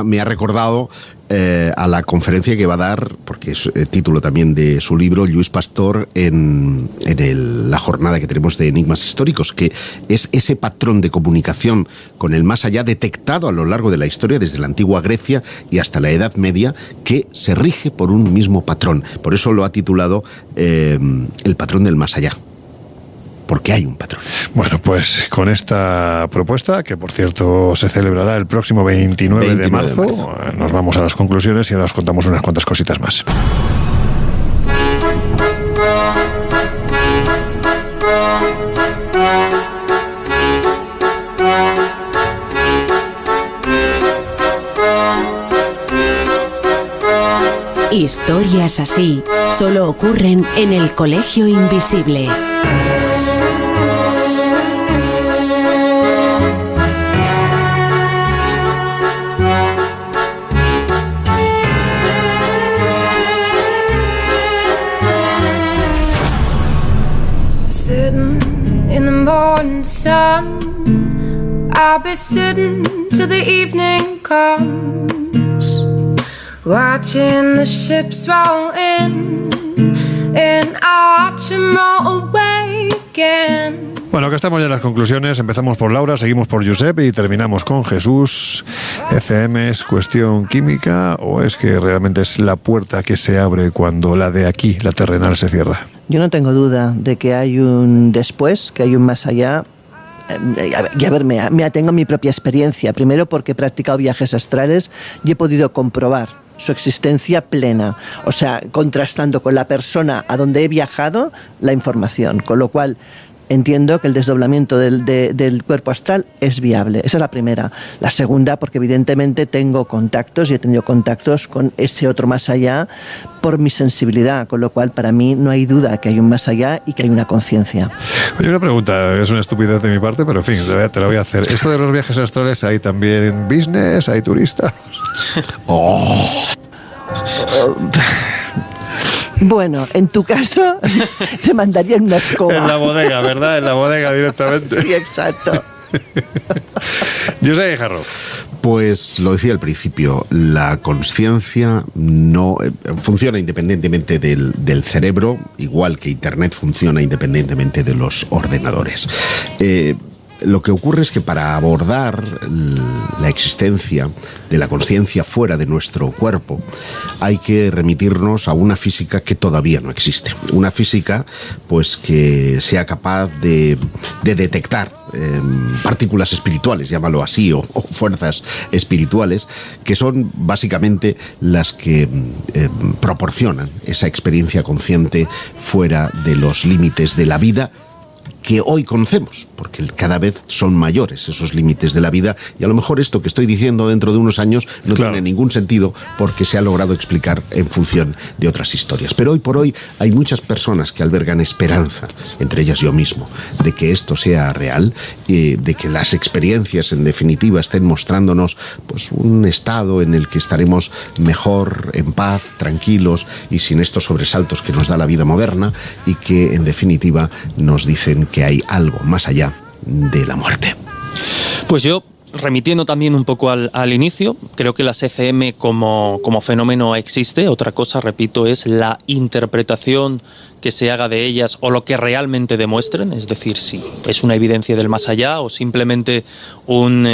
me ha recordado a la conferencia que va a dar, porque es el título también de su libro, Lluís Pastor, en la jornada que tenemos de Enigmas Históricos, que es ese patrón de comunicación con el más allá detectado a lo largo de la historia, desde la antigua Grecia y hasta la Edad Media, que se rige por un mismo patrón. Por eso lo ha titulado El patrón del más allá. Porque hay un patrón. Bueno, pues con esta propuesta, que por cierto se celebrará el próximo 29 de marzo, nos vamos a las conclusiones y ahora os contamos unas cuantas cositas más. Historias así solo ocurren en el Colegio Invisible. Sun, I'll be sitting till the evening comes, watching the ships roll in, and I'll watch them roll away again. Bueno, que estamos ya en las conclusiones. Empezamos por Laura, seguimos por Josep y terminamos con Jesús. ¿ECM es cuestión química o es que realmente es la puerta que se abre cuando la de aquí, la terrenal, se cierra? Yo no tengo duda de que hay un después, que hay un más allá. Y a ver, me atengo a mi propia experiencia. Primero porque he practicado viajes astrales y he podido comprobar su existencia plena. O sea, contrastando con la persona a donde he viajado la información. Con lo cual entiendo que el desdoblamiento del cuerpo astral es viable. Esa es la primera. La segunda, porque evidentemente tengo contactos y he tenido contactos con ese otro más allá por mi sensibilidad, con lo cual para mí no hay duda que hay un más allá y que hay una conciencia. Oye, una pregunta, es una estupidez de mi parte, pero en fin, te la voy a hacer. Esto de los viajes astrales, ¿hay también business? ¿Hay turistas? Bueno, en tu caso te mandarían una escoba. En la bodega, ¿verdad? En la bodega directamente. Sí, exacto. Yo sé, Jarro. Pues lo decía al principio, la consciencia no funciona independientemente del cerebro, igual que Internet funciona independientemente de los ordenadores. Lo que ocurre es que para abordar la existencia de la consciencia fuera de nuestro cuerpo hay que remitirnos a una física que todavía no existe. Una física pues que sea capaz de detectar partículas espirituales, llámalo así, o fuerzas espirituales, que son básicamente las que proporcionan esa experiencia consciente fuera de los límites de la vida que hoy conocemos, porque cada vez son mayores esos límites de la vida y a lo mejor esto que estoy diciendo dentro de unos años no tiene ningún sentido porque se ha logrado explicar en función de otras historias. Pero hoy por hoy hay muchas personas que albergan esperanza, entre ellas yo mismo, de que esto sea real, de que las experiencias en definitiva estén mostrándonos pues un estado en el que estaremos mejor, en paz, tranquilos y sin estos sobresaltos que nos da la vida moderna y que en definitiva nos dicen que hay algo más allá de la muerte. Pues yo, remitiendo también un poco al inicio, creo que las ECM como fenómeno existe. Otra cosa, repito, es la interpretación que se haga de ellas o lo que realmente demuestren, es decir, si es una evidencia del más allá o simplemente un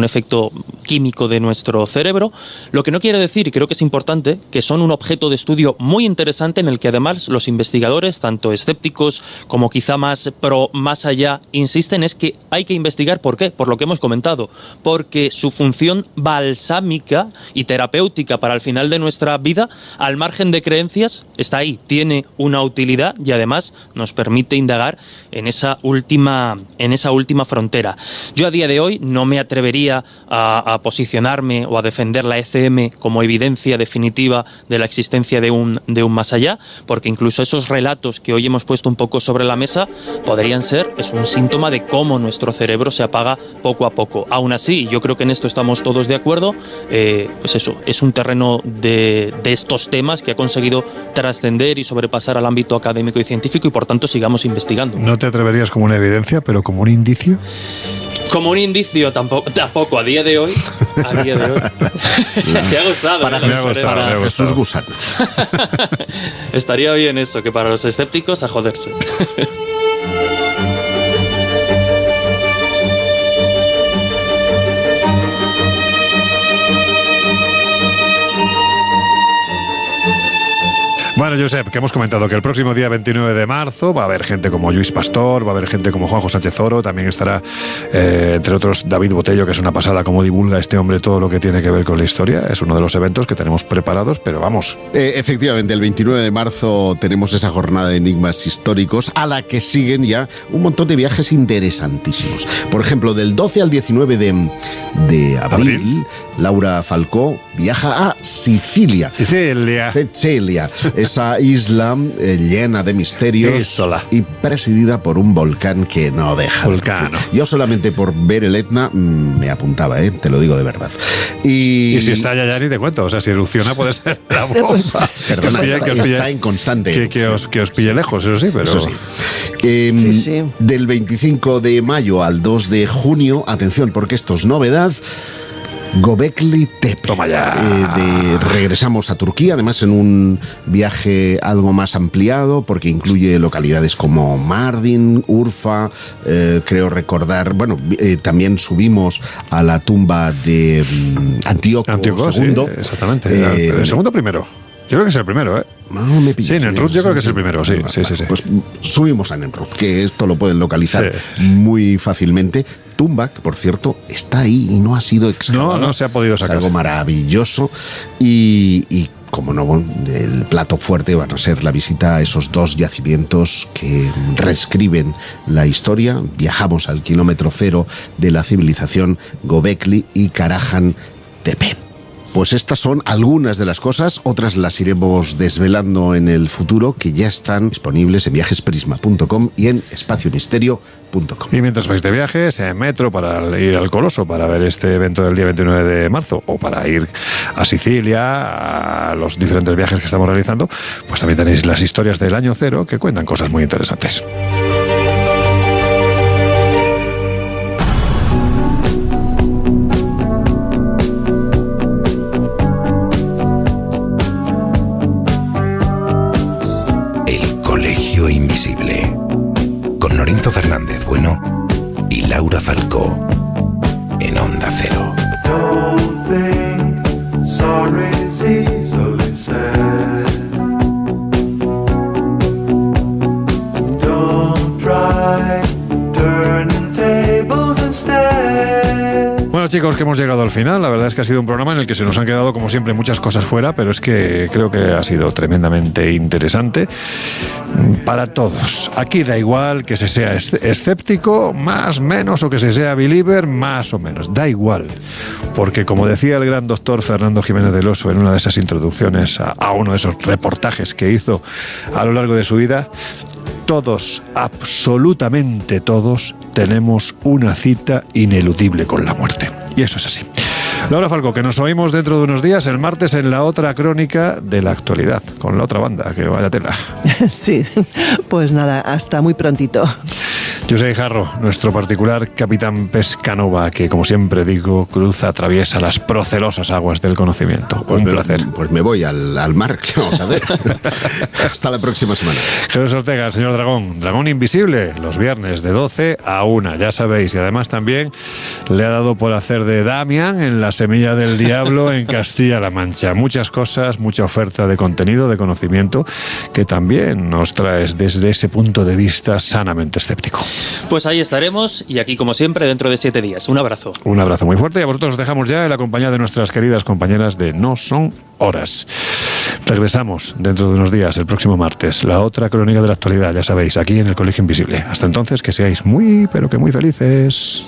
efecto químico de nuestro cerebro. Lo que no quiere decir, y creo que es importante, que son un objeto de estudio muy interesante en el que además los investigadores, tanto escépticos como quizá más allá, insisten, es que hay que investigar. ¿Por qué? Por lo que hemos comentado, porque su función balsámica y terapéutica para el final de nuestra vida, al margen de creencias, está ahí, tiene una utilidad y además nos permite indagar en esa última frontera. Yo a día de hoy no me atrevería a posicionarme o a defender la ECM como evidencia definitiva de la existencia de un más allá, porque incluso esos relatos que hoy hemos puesto un poco sobre la mesa podrían ser un síntoma de cómo nuestro cerebro se apaga poco a poco. Aún así, yo creo que en esto estamos todos de acuerdo, es un terreno de estos temas que ha conseguido trascender y sobrepasar al ámbito académico y científico, y por tanto sigamos investigando. ¿No te atreverías como una evidencia, pero como un indicio? Como un indicio tampoco a día de hoy. Te ha gustado. Para Jesús Gusanos. Estaría bien eso, que para los escépticos a joderse. Bueno, Josep, que hemos comentado que el próximo día 29 de marzo va a haber gente como Lluís Pastor, va a haber gente como Juanjo Sánchez Oro, también estará, entre otros, David Botello, que es una pasada cómo divulga este hombre todo lo que tiene que ver con la historia. Es uno de los eventos que tenemos preparados, pero vamos. Efectivamente, el 29 de marzo tenemos esa jornada de enigmas históricos, a la que siguen ya un montón de viajes interesantísimos. Por ejemplo, del 12 al 19 de abril, Laura Falcó viaja a Sicilia. Sicilia. Esa isla llena de misterios y presidida por un volcán que no deja. Yo solamente por ver el Etna me apuntaba, te lo digo de verdad. Y si está allá ni te cuento, o sea, si erupciona puede ser la bomba. Perdona, está en constante. Que os pille lejos, eso sí, pero... Eso sí. Del 25 de mayo al 2 de junio, atención, porque esto es novedad, Göbekli Tepe. Toma ya. Regresamos a Turquía, además en un viaje algo más ampliado, porque incluye localidades como Mardin, Urfa, creo recordar, también subimos a la tumba de Antíoco II. Sí, exactamente. El segundo primero. Yo creo que es el primero, ¿eh? No me pilles. Sí, en Enrut yo creo que es el primero, sí. Pues subimos a Enrut, que esto lo pueden localizar muy fácilmente. Tumba, que por cierto está ahí y no ha sido excavada. No se ha podido sacar. Es algo maravilloso y como no, el plato fuerte van a ser la visita a esos dos yacimientos que reescriben la historia. Viajamos al kilómetro cero de la civilización, Göbekli y Karahan Tepe. Pues estas son algunas de las cosas, otras las iremos desvelando en el futuro, que ya están disponibles en viajesprisma.com y en espaciomisterio.com. Y mientras vais de viajes, en metro para ir al Coloso, para ver este evento del día 29 de marzo, o para ir a Sicilia, a los diferentes viajes que estamos realizando, pues también tenéis las historias del año cero, que cuentan cosas muy interesantes. Invisible, con Lorenzo Fernández Bueno y Laura Falcó, en Onda Cero. Don't think sorry's easily said. Don't try turning tables instead. Bueno, chicos, que hemos llegado al final. La verdad es que ha sido un programa en el que se nos han quedado, como siempre, muchas cosas fuera, pero es que creo que ha sido tremendamente interesante para todos. Aquí da igual que se sea escéptico, más, menos, o que se sea believer, más o menos. Da igual. Porque, como decía el gran doctor Fernando Jiménez del Oso en una de esas introducciones a uno de esos reportajes que hizo a lo largo de su vida, todos, absolutamente todos, tenemos una cita ineludible con la muerte. Y eso es así. Laura Falcó, que nos oímos dentro de unos días, el martes, en la otra crónica de la actualidad, con la otra banda, que vaya tela. Sí, pues nada, hasta muy prontito. José Guijarro, nuestro particular capitán Pescanova, que como siempre digo, atraviesa las procelosas aguas del conocimiento. Pues un placer. Pues me voy al mar, ¿qué vamos a hacer? Hasta la próxima semana. Jesús Ortega, el señor Dragón, Dragón Invisible, los viernes de 12 a 1, ya sabéis. Y además también le ha dado por hacer de Damian en La Semilla del Diablo en Castilla-La Mancha. Muchas cosas, mucha oferta de contenido, de conocimiento, que también nos traes desde ese punto de vista sanamente escéptico. Pues ahí estaremos y aquí como siempre dentro de 7 días. Un abrazo. Un abrazo muy fuerte y a vosotros os dejamos ya en la compañía de nuestras queridas compañeras de No Son Horas. Regresamos dentro de unos días, el próximo martes, la otra crónica de la actualidad, ya sabéis, aquí en el Colegio Invisible. Hasta entonces, que seáis muy, pero que muy felices.